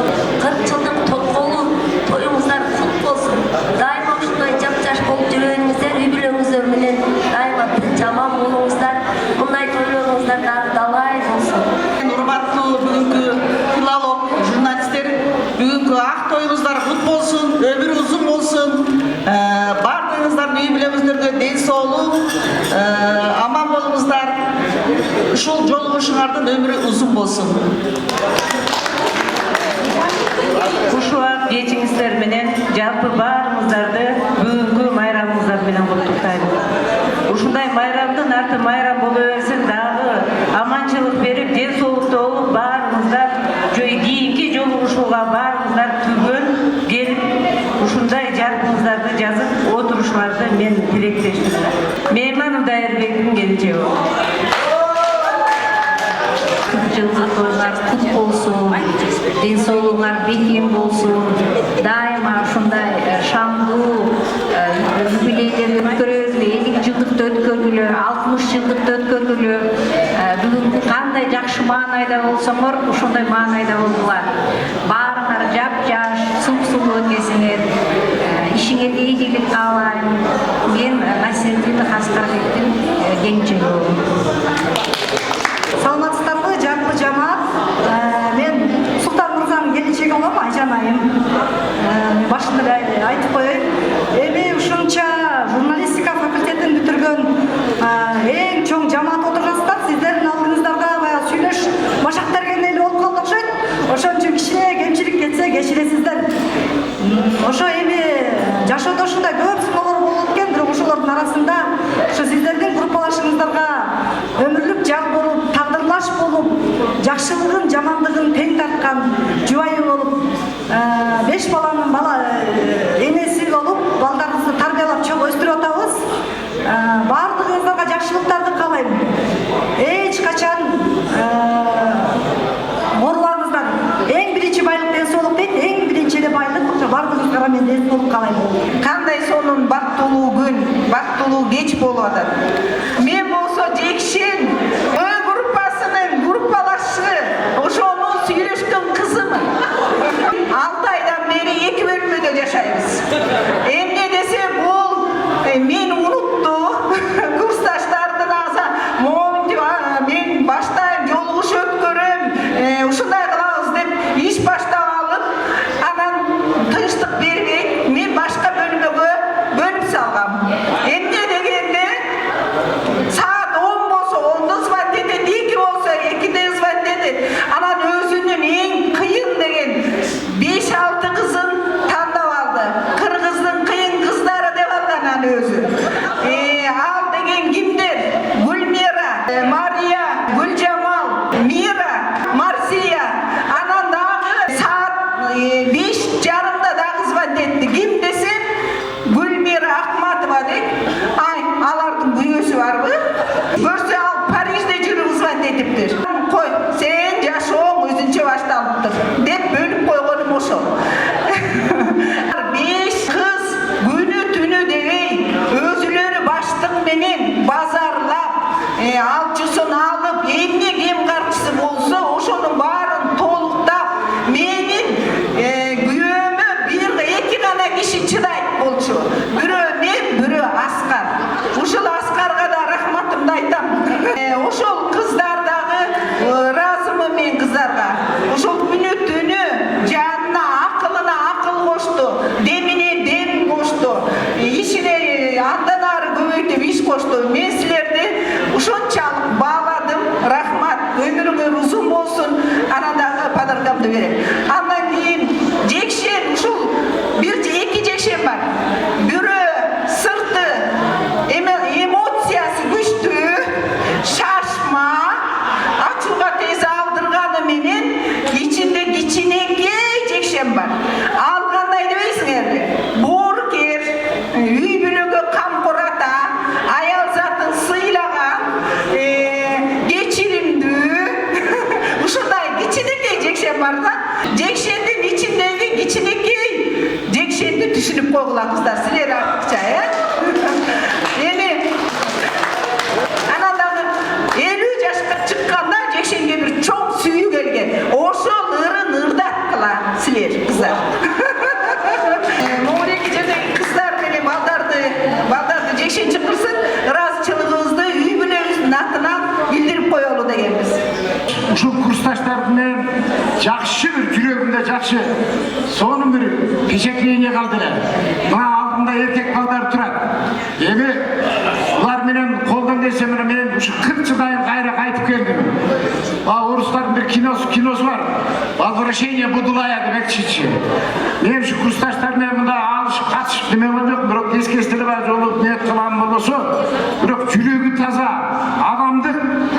40 жылдык тоткоолу тоюңуздар кут болсун. Дайыма ушундай жап-жаш болуп жүрөңүздөр, үй бүлөңүздөр менен дайыма тынч аман болуңуздар. Мындай тойлоруңуздар дагы далай болсун. Урматтуу бүгүнкү филолог журналисттер, бүгүнкү ак тоюңуздар кут болсун, өмүр узун болсун. Бардыгыңыздардын үй бүлөңүздөргө ден соолук, аман болуңуздар. Ушул жолугушуңардын өмүрү узун болсун. Ушул кечиңиздер менен жалпы баарыңыздарды бүгүнкү майрамыңыздар менен куттуктайм. Ушундай майрамдын арты майрам боло берсин, дагы аманчылык берип, ден соолукта болуп, баарыңыздар кийинки жолугушууга баарыңыздар түгөн келип, ушундай жаркыңыздарды жазып отурушуларды мен тилектештим. Мейманов Дайырбектин келинчеги. Жылдык тойлар кут болсун, ден соолугуңар бекем болсун. Дайыма ушундай шамдуу юбилейлерди өткөрөлү, 50 жылдыкты өткөргүлө, 60 жылдыкты өткөргүлө. Бүгүн кандай жакшы маанайда болсоңор, ушундай маанайда болгула. Баарыңар жап-жаш, суп-сулуу өткөрсүңөр. Ишиңерге ийгилик каалайм. Мен Насирдин Аскарбектин келинчеги болом. Саламатсыздарбы, жалпы жамаат. Мен Султан Мырзанын келинчеги болом, Айжан айым. Башында айтып коеюн. Эми ушунча журналистика факультетин бүтүргөн эң чоң жамаат отургансыздар. Сиздердин алдыңыздарда баягы сүйлөш машак берген эле болуп калды окшойт. Ошон үчүн кичине кемчилик кетсе кечиресиздер. Ошо эми жашоодо ушундай көп сыноолор болот экен, бирок ошолордун арасында ошо сиздердин группалашыңыздарга өмүрлүк жар болуп, тагдырлаш болуп, жакшылыгын, жамандыгын тең тарткан жубайы болуп, 5 баланын энеси болуп, балдарыңызды тарбиялап чоң өстүрүп атабыз. Баардыгыңыздарга жакшылыктарды каалайм. Эч качан оорубаңыздар. Эң биринчи байлык ден соолук дейт, эң биринчи эле байлык баардыгыңыздарга мен ден соолук каалайм. Кандай сонун бактылуу күн, бактылуу кеч болуп атат. Мен болсо Жекшен группасынын группалашы, ошонун сүйлөшкөн кызымын. 6 айдан бери 2 бөлмөдө жашайбыз. Эмне десе бул мен унутту, курсташтардын аза мен баштайм жолугуш өткөрөм, ушундай кылабыз деп иш баштап алып, анан тынчтык бербей, мен башка бөлмөгө бөлүп салгам. Эмне дегенде саат 10 болсо 10 звонок этет, 2 болсо 2 звонок этет. Анан өзүнүн эң кыйын деген 5-6 кызын тандап алды. Кыргыздын кыйын кыздары деп алган аны өзү. Ал деген кимдер? Гүлмира, Мария, Гүлжамал, Мира, Марсия. Анан дагы саат 5:30 дагы звонок этти. Ким десем, Гүлмира Акматова дейт. Алардын күйөөсү барбы? Көрсө ал Парижде жүрүп звонок этиптир. Кой, сен жашооң өзүнчө башталыптыр деп бөлүп койгонум ошол. 5 кыз күнү түнү дебей өзүлөрү баштык менен базарлап, алчысын алып, эмне кем карчысы болсо ошонун баарын толуктап, менин күйөөмө 1-2 гана киши чыдайт болчу. Бирөө мен, бирөө Аскар. Ушул Аскарга да рахматымды айтам. Ошол кыздар дагы ыраазымын мен кыздарга. Ошол күнү түнү жанына акылына акыл кошту, демине дем кошту. Ишине андан ары жолдо берем. Андан кийин жекшен ушул бир эки жекшен бар. Бирөө сырты эмоциясы күчтүү, шашма, ачууга тез алдырганы менен ичинде кичинекей жекшен бар. Ал кандай дебейсиңерби? Боорукер, үй бүлөгө камкор ата, аял затын сыйлаган, кечиримдүү. Ушундай кичинекей жекшен бар да. Жекшендин ичиндеги кичинекей жекшенди түшүнүп койгула кыздар, силер артыкча, Эми анан дагы 50 жашка чыкканда жекшенге бир чоң сүйүү келген. Ошол ырын ырдат кыла силер кыздар. Могу эки жердеги кыздар менен балдарды жекшен чыкырсын, ыраазычылыгыбызды үй бүлөбүздүн атынан билдирип коелу дегенбиз. Ушул курсташтар менен жакшы бир жүрөгүмдө жакшы сонун бир впечатление калды эле. Мына алдымда эркек балдар турат. Эми улар менен колдон келсе мен ушу 40 жылдан кайра кайтып келдим. Орустардын бир киносу бар. Возвращение Будулая демекчи. Мен ушу курсташтар менен мында алышып катышып неме болдук, бирок эскестире бар жолуп ниет кылган болбосо, бирок жүрөгү таза, адамдык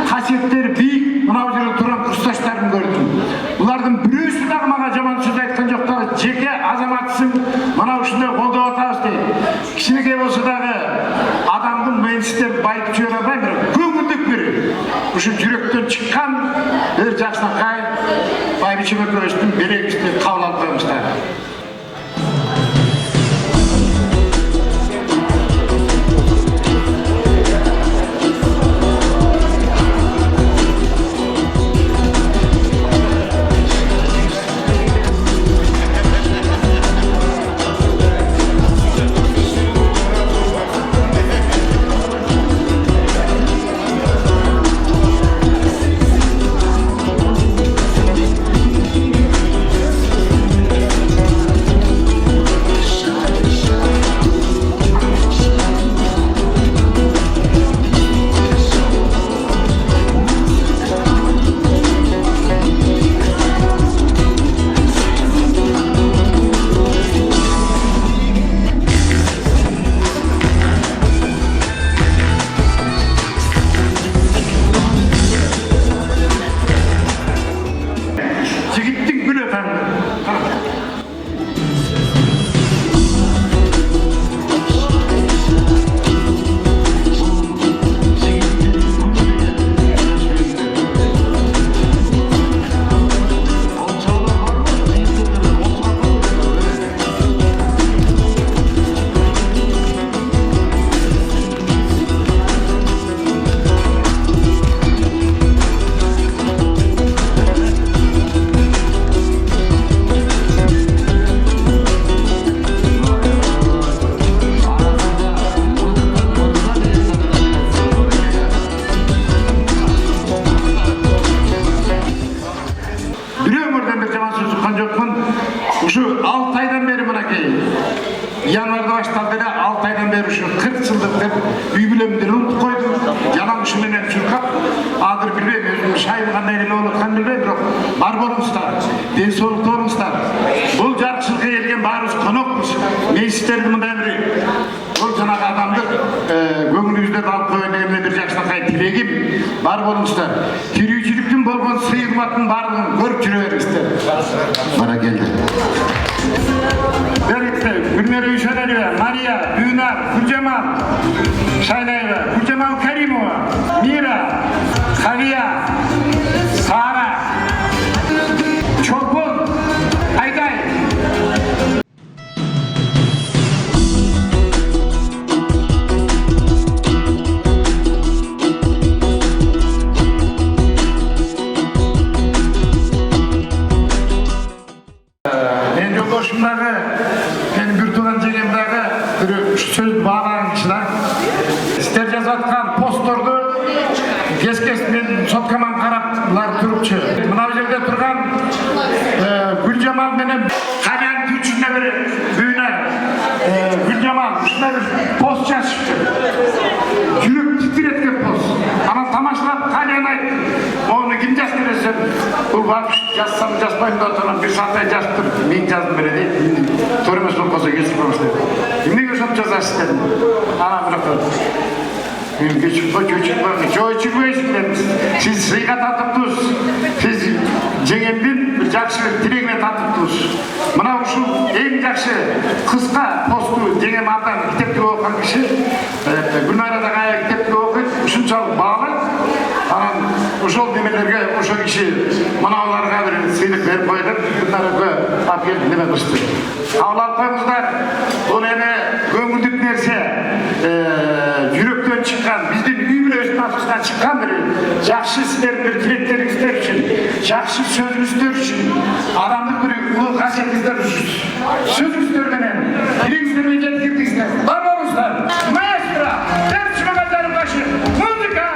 касиеттери бийик мына жерде турган курсташтарын көрдүм. Булардын бирөөсү дагы мага жаман сөз айткан жок да, жеке азаматсың, мына ушундай колдоп атабыз дейт. Кичинекей болсо дагы адамдын менсизден байытып жибере албайм, бирок көңүлдүк бир ушу жүрөктөн чыккан бир жакшынакай байбичем экөөбүздүн берегибизди кабыл алып коебуздар. Uшу 6 айдан бери мынакей январда башталды эле 6 айдан бери ушу 40 жылдык деп үй бүлөмдү унутуп койдум. Жалаң ушу менен чуркап, азыр билбейм, өзүм шайым кандай эле болуп атканын билбейм, бирок бар болуңуздар, ден соолукта болуңуздар. Бул жарчылыкка келген баарыбыз конокпуз. Мен сиздерди мындай бир бул жанагы адамдык көңүлүңүздө алып коеюн деген бир жакшынакай тилегим бар болуңуздар. Тирүүчүлүктүн болгон сый кымбатын баардыгын көрүп жүрө бериңиздер. Баракелде. Берикте, Гүлнара Үйшенелева, Мария, Гүнар, Гүлжамал Шайлаева, Гүлжамал Каримова, Мира, Хавия, Сара, Чолпон, Айдай. Мен жолдошумдагы, мен бир тууган жеңемдагы бир сөз баалаганчылар. Сиздер жазып аткан постторду кес-кес мен соткаман караптылар турупчу. Мына жерде турган Гүлжамал менен Калянын түчүнө бир бүйнөр Гүлжамал ушундай бир пост жазышыптыр. Жүрөк титиреткен пост. Анан тамашалап Калyan айтты. Мону ким жазды десем, бул жазсам жазбайм да отырам, bir saatay жазып тұр, мен жаздым бере дейді. Төремес болып қалса кесіп қоймас деді. Неге ошоны жазасыз дедім. Ана бірақ Siz sıyga tatıptınız, siz жеңемдин bir жақсы тирегине таптыңыз. Мына ушул эң жакшы кыска посту жеңем атан китепти окуган киши Гүлнара кая китепти окуйт, ушунчалык баалайт. Анан ошол немелерге ошол киши мыналарга бир сыйлык берип койду. Гүлнарага алып келип неме кылышты. Алып коюңуздар. Бул эми көңүлдүк нерсе, жүрөктөн чыккан, биздин үй бүлөбүздүн атынан чыккан бир жакшы силердин бир тилектериңиздер үчүн, жакшы сөзүңүздөр үчүн, адамдык бир улуу касиетиңиздер үчүн, сөзүңүздөр менен тилегиңиздерди жеткиздиңиздер. Бар болуңуздар. Маэстро, Берчи Мамадаров башы, музыка!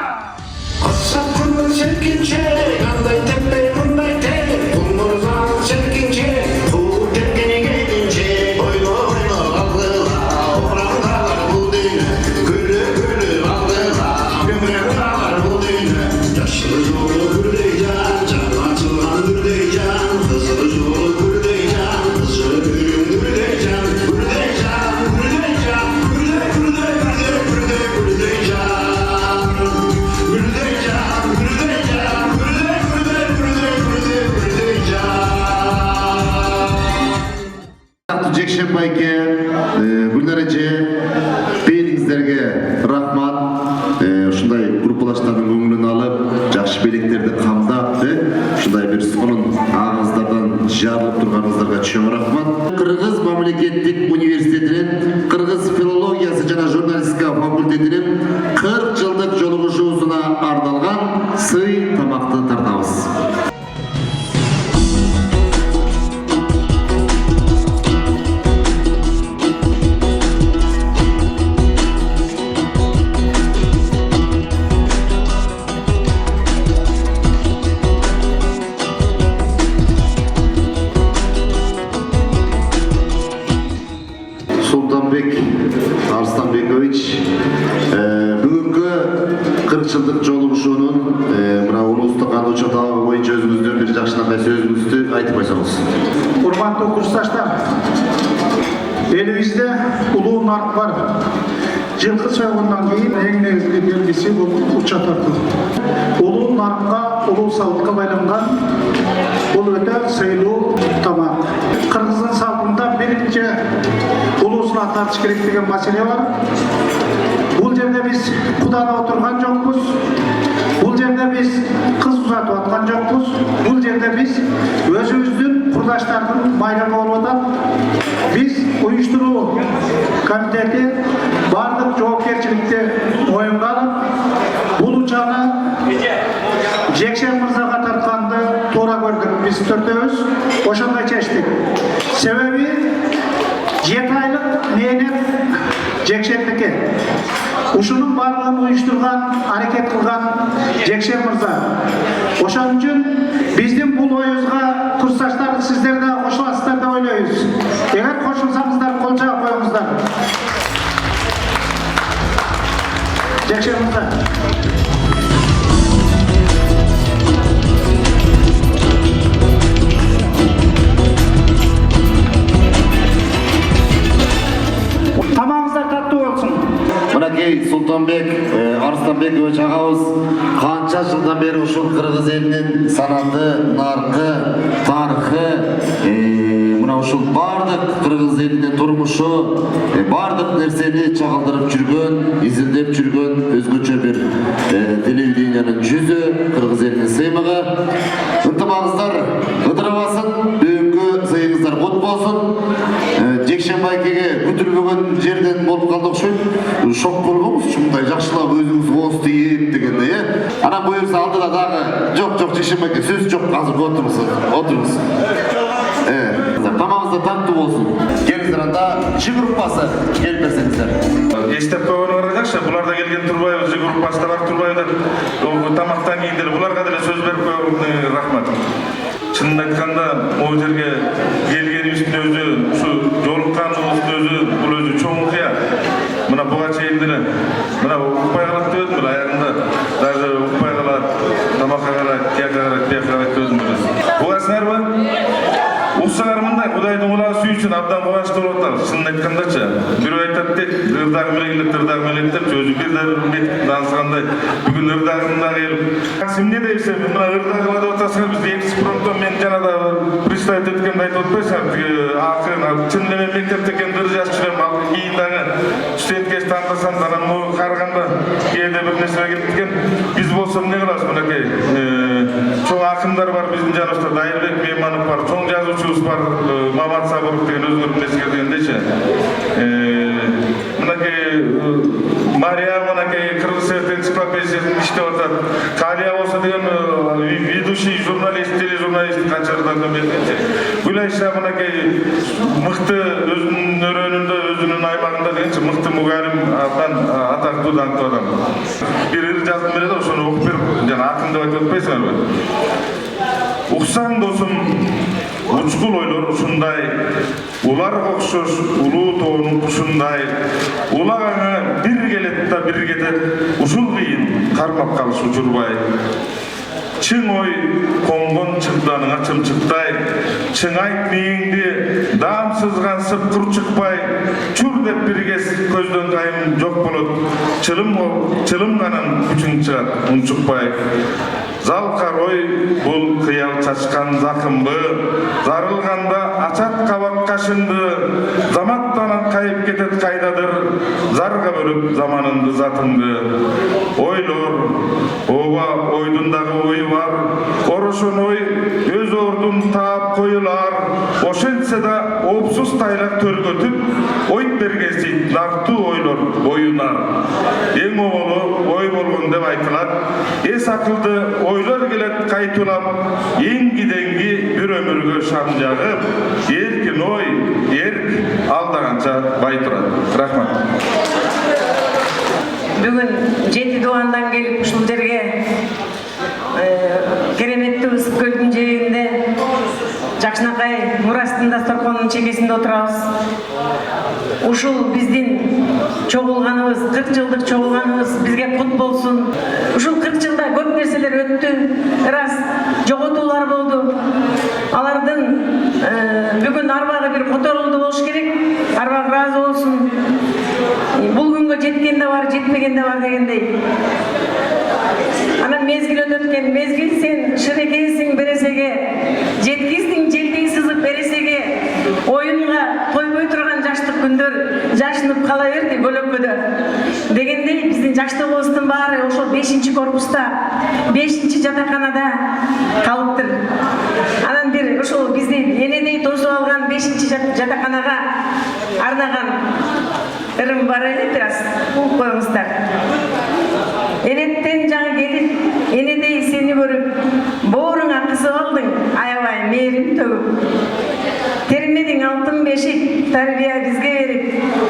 Асап күнүн сеткинче, кандай теппе мындай теп, кумурзаң сеткинче, тууп кеткени кетинче, ойло ойло калгыла, опураңдалар бул дүйнө, күлү күлү калгыла, көмөкталар бул дүйнө, жашыл жолу гүлдей жан, жана ачылган гүлдей жан, кызыл жолу гүлдей жан, кызыл гүлүң гүлдей жан, гүлдей жан, гүлдей жан, гүлдей гүлдей гүлдей гүлдей гүлдей жан, гүлдей жан, гүлдей жан, гүлдей гүлдей гүлдей гүлдей гүлдей жан. Жекшен байке, Гүлнар эже, бээриңиздерге рахмат. Ушундай группалаштардын көңүлүн алып, жакшы белектерди камдап, ушундай бир сонун агыздардан жарылып турганыңыздарга чоң рахмат. Кыргыз мамлекеттик университетинин Кыргыз филологиясы жана журналистика факультетинин 40 жылдык жолугушуусуна арналган сый тамакты тартабыз. Арыстанбекович, бүгүнкү 40 жылдык жолугушуунун мына улустук кандуу табы боюнча өзүңүздөн бир жакшынакай сөзүңүздү айтып койсоңуз. Урматтуу курсташтар, элибизде улуу нарк бар. Жылкы сойгондон кийин эң негизги белгиси бул уча тартуу. Улуу наркка, улуу салтка байланган бул өтө сыйлуу тамак. Кыргыздын салтында биринчи улуусуна тартыш керек деген маселе бар. Бул жерде биз куданы отурган жокпуз. Бул жерде биз кыз узатып аткан жокпуз. Бул жерде биз өзүбүздүн курдаштардын майрамы болуп атат. Биз уюштуруу комитети бардык жоопкерчиликти моюнга алып, бул учаны Жекшен мырзага тартканды туура көрдүк. Биз төртөөбүз ошондой чечтик. Себеби 7 айлык мээнет Жекшендики. Ушунун барлыгын уюштурган, аракет кылган Жекшен мырза. Ошон үчүн биздин бул оюбузга курсташтар сиздер да кошуласыздар деп ойлойбуз. Эгер кошулсаңыздар кол жаап коюңуздар. Жекшен мырза. Тамағыңыздар таттуу болсун. Мынакей Султанбек Арыстанбекович агабыз канча жылдан бери ушул кыргыз элинин санаты, наркы, тарыхы, мына ушул бардык кыргыз элинин турмушу, бардык нерсени чагылдырып жүргөн, изилдеп жүргөн өзгөчө бир телевидениянын жүзү, кыргыз элинин сыймыгы. Ынтымагыңыздар ыдырабасын, бүгүнкү сыйыңыздар кут болсун. Жекшен байкеге күтүлбөгөн жерден болуп калды окшойт. Шок болбоңуз, мындай жакшылап өзүңүз ооз тийип дегендей, Анан буюрса алдыда дагы жок Жекшен байке сөз жок, азыр отуруңуз. Тамагыңыздар таттуу болсун. Келиңиздер анда Ж группасы келип берсеңиздер. Эстеп койгонуңарга жакшы, булар да келген турбайбы, Ж группасы да бар турбайбы. Тамактан кийин деле буларга деле сөз берип койгонуңарга рахмат. Чынын айтканда, могу жерге келгенибиздин өзү, ушу жолукканыбыздын өзү, бул өзү чоң окуя. Мына буга чейин деле мына укпай калат деп өтүм, даже укпай калат, тамакка карайт, тияка карайт, бияка карайт деп өтүм. Буга силер Уксаңар мындай Кудайдын кулагы сүйүүчүн абдан кубанычтуу болуп атабыз. Чынын айткандачы. Бирөө айтат дейт, ырдагы менен деп, өзү бир дансыгандай бүгүн ырдагында келип. Эмне дейсиң, мына ырдагыла деп атасыңар, биз экспромтон мен жана да представить эткенди айтып атпайсыңар. Акырын чын эле мектепте экен бир жаш жүрөм, ал кийин дагы студентке тандасам да анан могу караганда кээде бир нерсе келип кеткен. Биз болсо эмне кылабыз мынакей? Чоң акындар бар биздин жаныбызда, Дайырбек Мейманов бар, чоң жазуучубуз бар, Мамат Сабыров деген өзгөрүп нерсе дегендейчи. Мынакей Мария мынакей Кыргыз энциклопедиясын иштеп атат. Калия болсо деген ведущий журналист, тележурналист канчадан бергенчи. Гүлайша мынакей мыкты өзүнүн өрөөнүндө, өзүнүн аймагында дегенчи мыкты мугалим, абдан атактуу даңктуу адам. Бир ыр жазып берет, ошону окуп берип, жана акын деп айтып атпайсыңарбы? Уксаң досум, учкул ойлор ушундай, уларга окшош улуу тоонун кушундай, улагаңа бир келет да бир кетет, ушул кыйын кармап калыш учурбай. Чың ой коңгон чыгданыңа чымчыктай, чың айт мээңди даам сызган сыпкыр чыкпай, чур деп бир кез көздөн кайым жок болот, чылымганын күчүң чыгат унчукпай. Залкар ой бул кыял чачкан закымбы, зарылганда ачат кабак кашынды, заматтан кайып кетет кайдадыр, зарга бөлүп заманынды затыңды. Ойлор, ооба ойдун дагы ою бар, орошон ой өз ордун таап коюлар, ошентсе да опсуз тайлак төргөтүп, ойт бергеси нартуу ойлор оюнар. Эң оболу ой болгон деп айтылат, эс акылды ойлор келет кайтулап, эң киденги бир өмүргө шам жагып, эркин ой, эрк алдаганча бай турат. Рахмат. Бүгүн 7 Doğan'dan келип ушул жерге кереметтүү ысык көлдүн жээгинде Жакшынакай мурастын дасторконунун чекесинде отурабыз. Ушул биздин чогулганыбыз, 40 жылдык чогулганыбыз бизге кут болсун. Ушул 40 жылда көп нерселер өттү, ырас жоготуулар болду. Алардын бүгүн арбагы бир которулду болуш керек, арбак ыраазы болсун. Бул күнгө жеткен да бар, жетмеген да бар дегендей. Анан мезгил өтөт экен, мезгил сен шырекейсиң бересеге, жеткиздиң желдей сызып бересеге, оюнга тойбой турган жаштык күндөр жашынып кала берди бөлөккөдө. Дегендей биздин жаштыгыбыздын баары ошол 5-корпуста, 5-жатаканада калыптыр. Анан бир ошол бизди энедей тосуп алган 5-жатаканага арнаган ырым бар эле, бир аз угуп коюңуздар. Энеттен жаңы келип, энедей сени көрүп, бооруңа кысып алдың, аябай мээрим төгүп. Термедиң алтын бешик, тарбия бизге берип,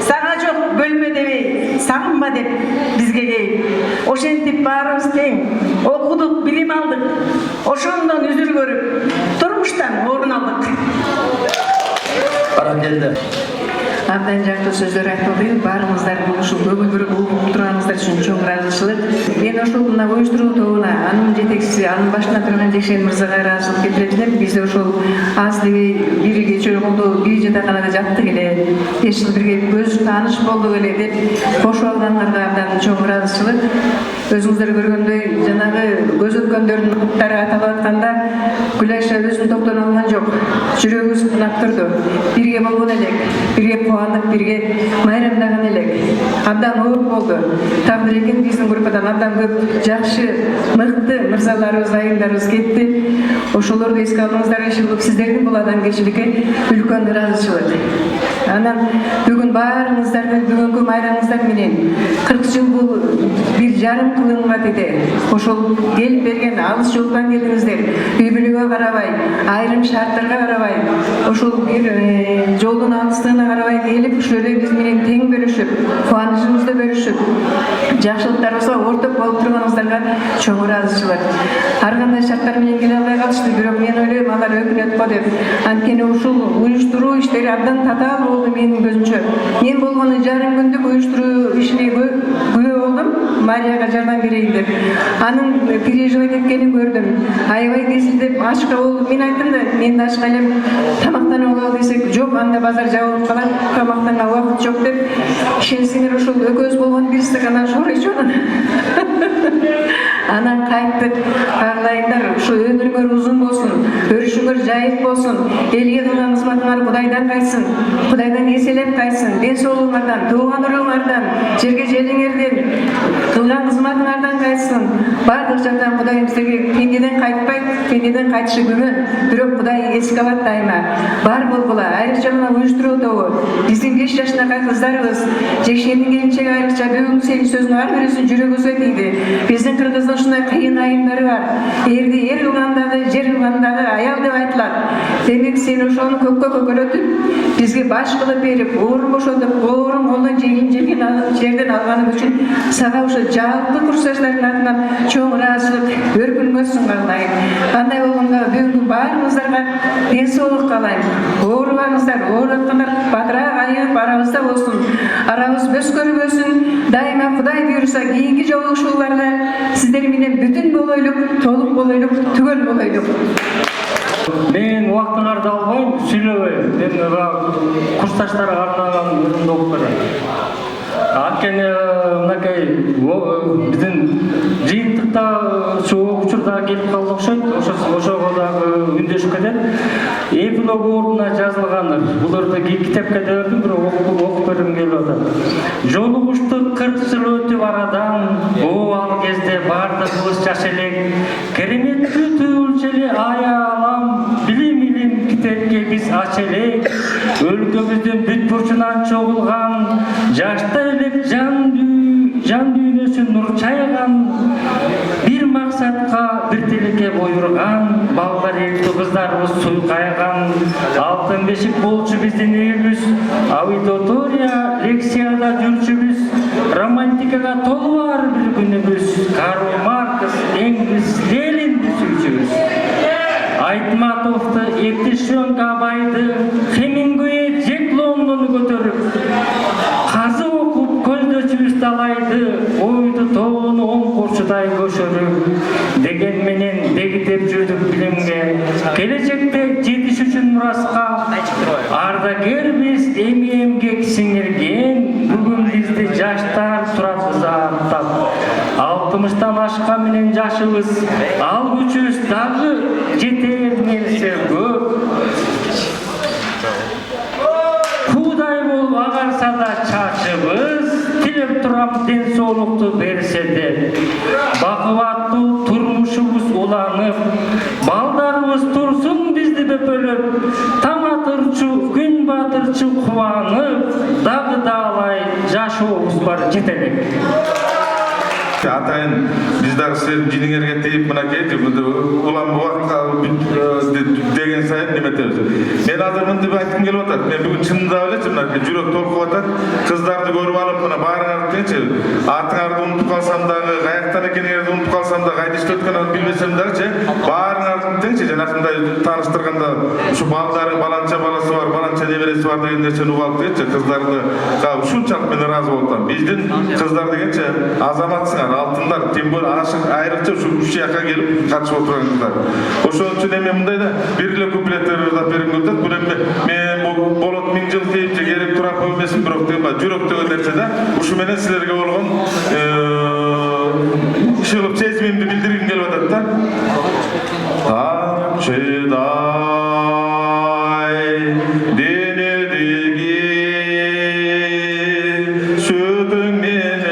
сага жок бөлмө дебей, сагынба деп бизге келип. Ошентип баарыбыз тең, окудук, билим алдык, ошондон үзүр көрүп, турмуштан орун алдык. Баракелде. Абдан жактуу сөздөр айтылды. Баарыңыздар ушул көгүлдүрүп угуп турганыңыздар үчүн чоң ыраазычылык. Мен ошол мына уюштуруу тобуна, анын жетекчиси, анын башына турган Жекшен мырзага ыраазычылык билдирет элем. Биз ошол аз деги бир кече болду, бир жатаканада жаттык эле, 5 жыл бирге көз тааныш болдук эле деп кошуп алгандарга абдан чоң ыраазычылык. Өзүңүздөр көргөндөй, жанагы көз өткөндөрдүн аттары аталып атканда Гүлайша өзүн токтон алган жок. Жүрөгү сынап турду. Бирге болгон элек, бирге кубанып, бирге майрамдаган элек. Абдан оор болду. Тагдыр экен биздин группадан абдан көп жакшы, мыкты мырзаларыбыз, айымдарыбыз кетти. Ошолорду эске алыңыздар, иншалла сиздердин бул адамгерчиликке үлкөн ыраазычылык. Анан бүгүн баарыңыздардын бүгүнкү майрамыңыздар менен 40 жыл бул бир жарым кылымга деди. Ошол келип берген алыс жолдон келдиңиздер. Үй-бүлөгө карабай, айрым шарттарга карабай, ошол бир жолдун алыстыгына карабай келип, ушул жерде биз менен тең бөлүшүп, бөлүшүп, кубанычыбызды бөлүшүп, жакшылыктарыбызга орток болуп турганыңыздарга чоң ыраазычылык. Ар кандай шарттар менен келе албай калышты, бирок мен ойлойм алар өкүнөт го деп. Анткени ушул уюштуруу иштери абдан татаал болду менин көзүмчө. Мен болгону жарым күндүк уюштуруу ишине күбө болдум, Марияга жардам берейин деп. Анын переживать эткенин көрдүм. Аябай кесилдеп, ачка болуп, мен айттым да, мен ачка элем, тамактанып алалы десек, жок, анда базар жабылып калат, тамактанга убакыт жок деп. Ишенсеңер ушул экөөбүз болгон бир стакандан шор ичип анан кайттык. Каалайымдар, ушу өмүрүңөр узун болсун, өрүшүңөр жайык болсун, элге кылган кызматыңар Кудайдан кайтсын, Кудайдан эселеп кайтсын, ден соолугуңардан, тууган уруңардан, жерге желиңерден, кылган кызматыңардан кайтсын. Бардык жактан Кудайым силерге пендеден кайтпайт, пендеден кайтышы күбөн, бирок Кудай эске алат дайыма. Бар болгула, айрыкча мына уюштуруу тобу, биздин 5 жаштагы кыздарыбыз, Жекшендин келинчеги айрыкча бүгүнкү сенин сөзүң ар бирөөсүн жүрөгү тийди. Биздин кыргыздын ушундай кыйын айымдары бар. Эрди эр кылгандагы, жер кылгандагы аял деп айтылат. Демек сен ошону көккө көкөлөтүп, бизге баш кылып берип, орун бошотуп, орун колдон жерден алганың үчүн сага ушу жалпы курсташтардын атынан чоң ыраазычылык, өркүнгөнсүң каалайм. Кандай болгондо бүгүнкү баарыңыздарга ден соолук каалайм. Оорубаңыздар, ооруткандар батыраак айыгып арабызда болсун. Арабыз бөскөрүбөсүн. Дайыма Кудай буйруса кийинки жолугушууларда сиздер менен бүтүн болойлук, толук болойлук, түгөл болойлук. Мен убактыңарды албайм, сүйлөбөйм. Мен курсташтарга арналган өзүмдү окуп берем. Анткени мынакей биздин жыйынтыкта ушу учурда келип калды окшойт, ошого дагы үндөшүп кетет. Эпилог ордуна жазылгандыр. Буларды китепке да бердим, бирок окуп бергим келип атат. Жолугуштук 40 жыл өтүп арадан, ал кезде бардыгыбыз жаш элек, кереметтүү түйүлчү эле аялам, билим китепке биз ач элек, өлкөбүздүн бүт бурчунан чогулган, жашта элек жан дүйнөсүн нур чайган, бир максатка бир тилекке буйруган, балдар эртүү кыздарыбыз суйкайган, алтын бешик болчу биздин элибиз, аудитория лекцияда жүрчүбүз, романтикага толуу ар бир күнүбүз, Карл Маркс, Энгельс, Ленинди сүйчүбүз. Айтматовду, Евтушенко Абайды, Хемингуэй, Джек Лондонду көтөрүп, казы окуп көздөчүбүз талайды, ойду тоону оң курчудай көшөрүп, деген менен дегитеп жүрдүк билимге, келечекте жетиш үчүн мураска, ардагербиз эми эмгек сиңирген, бүгүн бизди жаштар турат аттап, 60-тан ашкан менен жашыбыз, ал күчүбүз дагы жетер нерсе көп. Кудай болуп агарса да чачыбыз, тилеп турам ден соолукту берсе де. Бакубаттуу турмушубуз уланып, балдарыбыз турсун бизди бөпөлөп, таң атырчу, күн батырчу кубанып, дагы даалай жашообуз бар жетелек. Атайын biz дагы силердин жиниңерге тийип мынакей улам убакытка деген сайын неметебиз. Мен азыр мынтип айткым келип атат. Мен бүгүн чындап элечи мынакей жүрөк толкуп атат. Кыздарды көрүп алып мына баарыңарды деңчи. Атыңарды унутуп калсам дагы, каяктан экениңерди унутуп калсам да, кайда иштеп өткөнүн билбесем дагычы, баарыңарды деңчи жанакындай тааныштырганда ушу балдары баланча баласы бар, баланча небереси бар деген нерсени угуп алып деңчи. Кыздарды ушунчалык мен ыраазы болуп атам. Биздин кыздар дегенче азаматсыңар, алтындар, тем более айрыкча ушу жака келип катышып отурганыңыздар. Ошон үчүн эми мындай да бир эле куплеттерди да бергим келип атат. Бул эми мен болот 1000 жыл кейинче келип турап эмесин, бирок деген жүрөк деген нерсе да ушу менен силерге болгон кишилик сезимимди билдиргим келип атат да. Тамчыдай денедеги сөтүң менен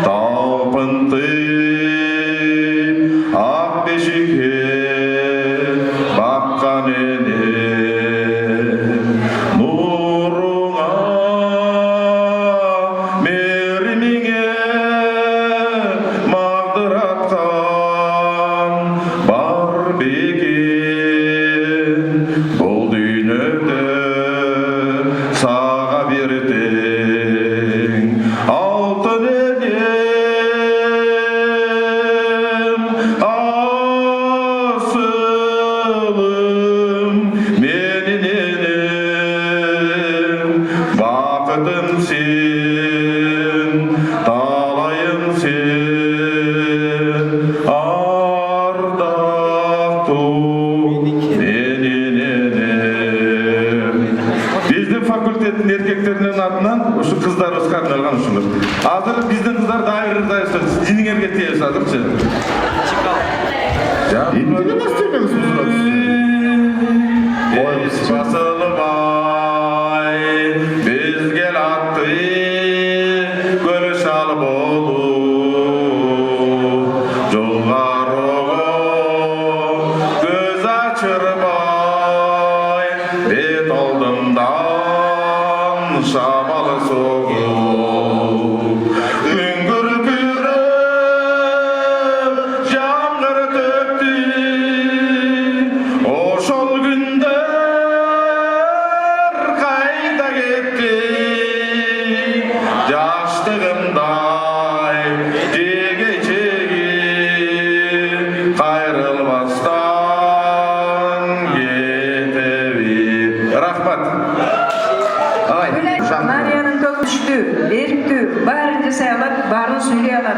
талпынтып ак бешикке баккан энем нуруңа меримиңе магдырат Ушу кыздарыбызга арналган ушулар. Азыр биздин кыздар дайыр жинingерге тиеш азырчы. Basılmay biz gel attı gölüş al bolu yollar göz açırmay bet oldumdan şamalı soğuk üngür pürüp yağmur töktü oşol günde yaşlığımday degecegi kayrılmastan getebi. Rahmat. Mariyanın köküştü, beriptü, bарын жасай алат, барын сөйлей алат,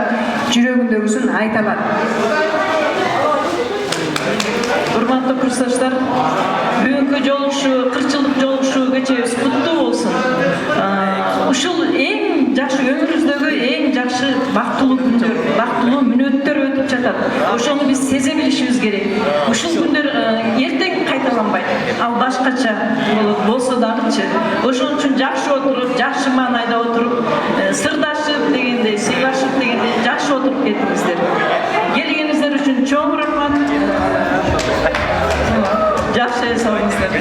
жүрөгүндөгүсүн айта алат. Урматтуу курсташтар, бүгүнкү жолугушуу, 40 жылдык жолугушуу кечебиз куттуу болсун. Ушул эң жакшы өмүрүбүздөгү эң жакшы бактылуу күндөр, бактылуу мүнөттөр өтүп жатат. Ошону биз сезе билишибиз керек. Ушул күндөр эртең кайталанбайт. Ал башкача болсо дагычы. Ошон үчүн жакшы отуруп, жакшы маанайда отуруп, сырдашып дегендей, сыйлашып дегендей жакшы отуруп кетиңиздер. Келгениңиздер үчүн чоң рахмат. Жакшы эсебиңиздер.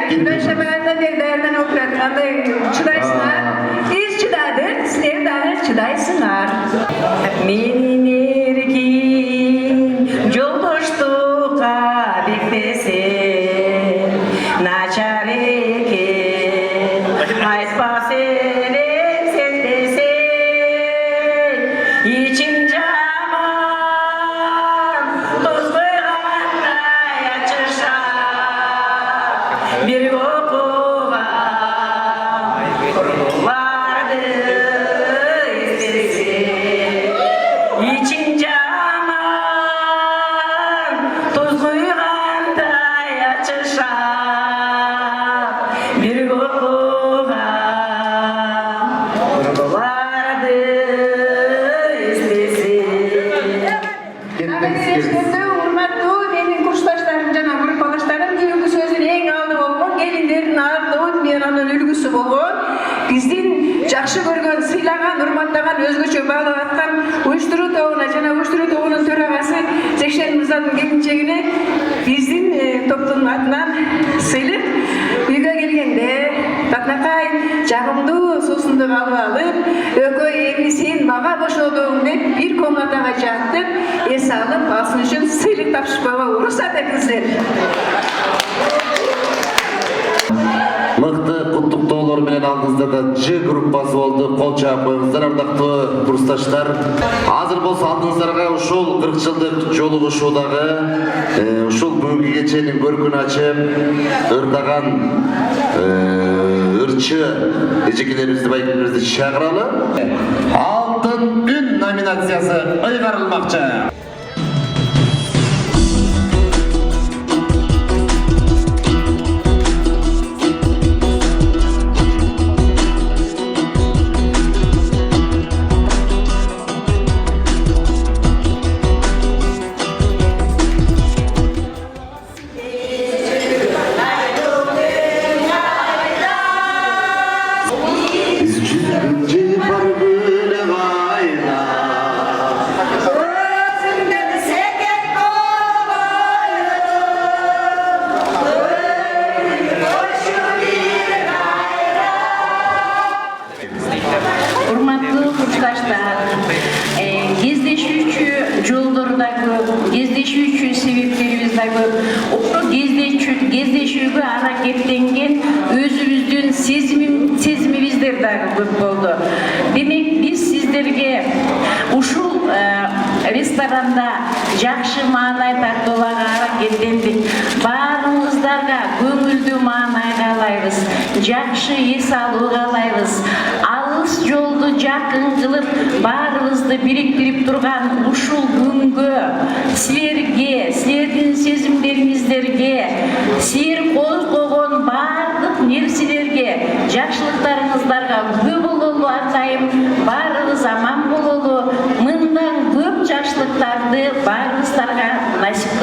Güneş şemalinde bir değerden okuyan андай çıdaysınlar. Biz çıdadır, sizler dağır çıdaysınlar. Menin erkin yoldaşlığa beklesin. Naçar ekin aytpas elem sen desin. İçin caman toz koyganday açışar. Bir okuğa vardı istesin. İçin caman toz koyganday açışar. Bir okuğa vardı istesin. Урматтуу менин курсташтарым жана группалаштарым, бүгүнкү сөзүн эң алды болгон келиндердин ардыбын мен анын үлгүсү болгон биздин жакшы көргөн, сыйлаган, урматтаган, өзгөчө баалап аткан уюштуруу тобуна жана уюштуруу тобунун төрагасы Жекшен мырзанын келинчегине биздин топтун атынан сыйлык үйгө келгенде Татнакай жагымдуу суусундук алып алып, экөө эмне сен мага бошодуң деп бир комнатага жатып, эс алып алсын үчүн сыйлык тапшырпага уруксат этиңиздер. Мыкты куттуктоолор менен алдыңыздарда Ж группасы болду. Кол чаап коюңуздар, ардактуу курсташтар. Азыр болсо алдыңыздарга ушул 40 жылдык жолугушуудагы ушул бүгүнкү кеченин көркүн ачып, ырдаган ырчы эжекелерибизди, байкелерибизди чакыралы. Алтын үн номинациясы ыйгарылмакчы. Урматтуу курсташтар, кездешүүчү жолдор да көп, кездешүүчү себептерибиз да көп. Ошо кездешүүгө аракеттенген өзүбүздүн сезимибиздер да көп болду. Демек биз сиздерге ушул ресторанда жакшы маанай тартууларга аракеттендик. Баарыңыздарга көңүлдүү маанай каалайбыз, жакшы эс алуу каалайбыз. Алыс жолду жакын кылып, баарыбызды бириктирип турган ушул күнгө силерге, силердин сезимдериңиздерге, силер козгогон баардык нерселерге, жакшылыктарыңыздарга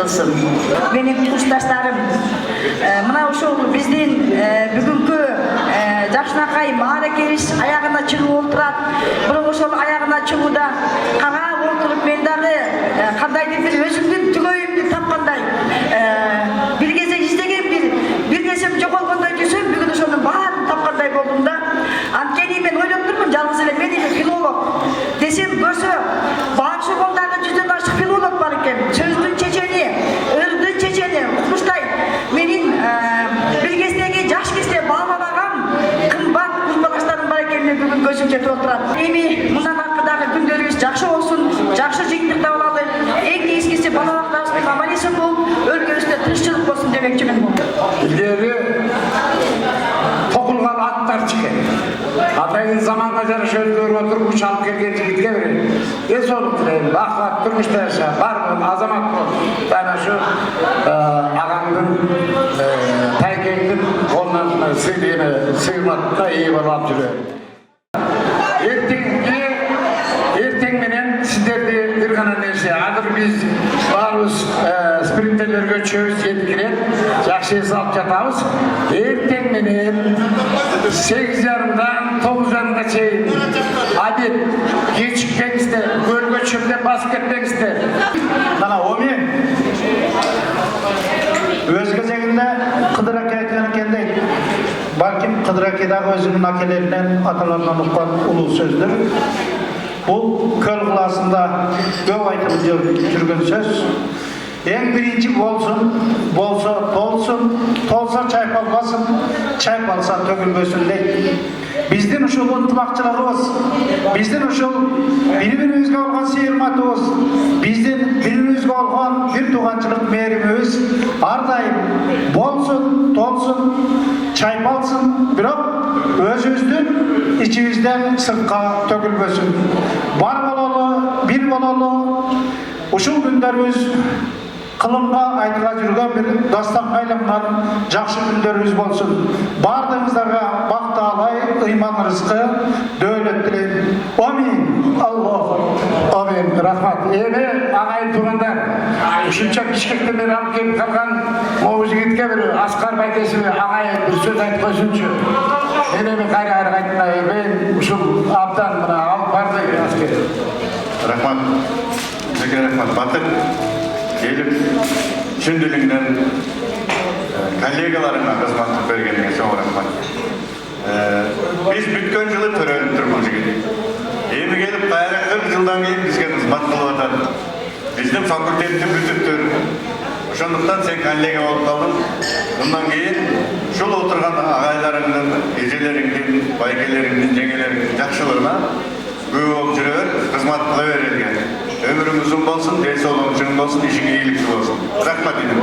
кылсын. Менин курсташтарым, мына ушул биздин бүгүнкү жакшынакай мааракебиз аягына чыгып олтурат. Бирок ошол аягына чыгууда кага олтуруп мен дагы кандайдыр бир өзүмдүн түгөйүмдү тапкандай бир кезде издеген бир нерсем жоголгондой жүрсөм бүгүн ошонун баарын тапкандай болдум да. Анткени мен ойлоп турмун жалгыз эле мен эле филолог десем көрсө багышы колдагы 100дөн ашык филолог бар экен. Сөздүн чечени, ырдын чечени укмуштай менин бир кездеги жаш кезде баалабаган кымбат курбалаштарым бар экенин бүгүн көзүм жетип отурат. Эми мындан аркадагы күндөрүбүз жакшы болсун, жакшы жыйынтыкта болалы. Эң нечкиси балаларыбыздын аман эсен болуп, өлкөбүздө тынччылык болсун демекчимин. Илгери токулган аттар чыгат. Атайын заманга жараша өзгөрүп отуруп уч алып келген жигитке берет. Денсаулык тилейм, бакыт турмушта жаша, бар бол, азамат бол. Дана ушу агаңдын, тайкеңдин колунан сыйматка ээ болуп алып жүрөм. Эртең менен сиздерди бир гана нерсе, азыр биз баарыбыз спринтерлерге чөбүз жеткирет, жакшы эс алып жатабыз. Эртең менен 8:30дан 9:30га чейин адет кечикпеңиздер, көлгө чөмдеп басып кетпеңиздер. Мына омен өз кезегинде Кыдыр аке айткан экен дейт. Балким Кыдыр аке дагы өзүнүн акелеринен, аталарынан уккан улуу сөздөр. Бул Көл кылаасында көп айтылып жүргөн сөз. Эң биринчи болсо толсун, толсо чайпалбасын, чайпалса төгүлбөсүн дейт. Биздин ушул ынтымакчылыгыбыз, биздин ушул бири-бирибизге болгон сыйырматыбыз, биздин бири-бирибизге болгон бир тууганчылык мээримибиз ар дайым болсун, толсун, чайпалсын, бирок өзүбүздүн ичибизден сыртка төгүлбөсүн. Бар бололу, бир бололу. Ушул күндөрүбүз кылымга айтыла жүргөн бир дастан байланган жакшы күндөрүбүз болсун. Бардыгыңыздарга бакталай, ыйман рызкы, дөөлөт тилейм. Амин. Аллах. Амин. Рахмат. Эми агайын туугандар, ушунча Бишкектен бери алып келип калган могу жигитке бир Аскар байкеси агайын бир сөз айтып койсунчу. Эми кайра кайтмай, мен ушул абдан мына алып барды аскер. Рахмат. Зеке рахмат. Батыр келип чын дилиңден коллегаларыңа кызматтык бергениңе чоң рахмат. Биз бүткөн жылы төрөлүп турган жигит. Эми келип кайра 40 жылдан кийин бизге кызмат кылып атат. Биздин факультеттин бүтүптөр. Ошондуктан сен коллега болуп калдың. Мындан кийин ушул отурган агайларыңдын, эжелериңдин, байкелериңдин, жеңелериңдин жакшылыгына күбө болуп жүрө бер, кызмат кыла бер элге. Ömrüm uzun olsun, ders olun, olsun, işin iyilikli olsun. Rahmet edin.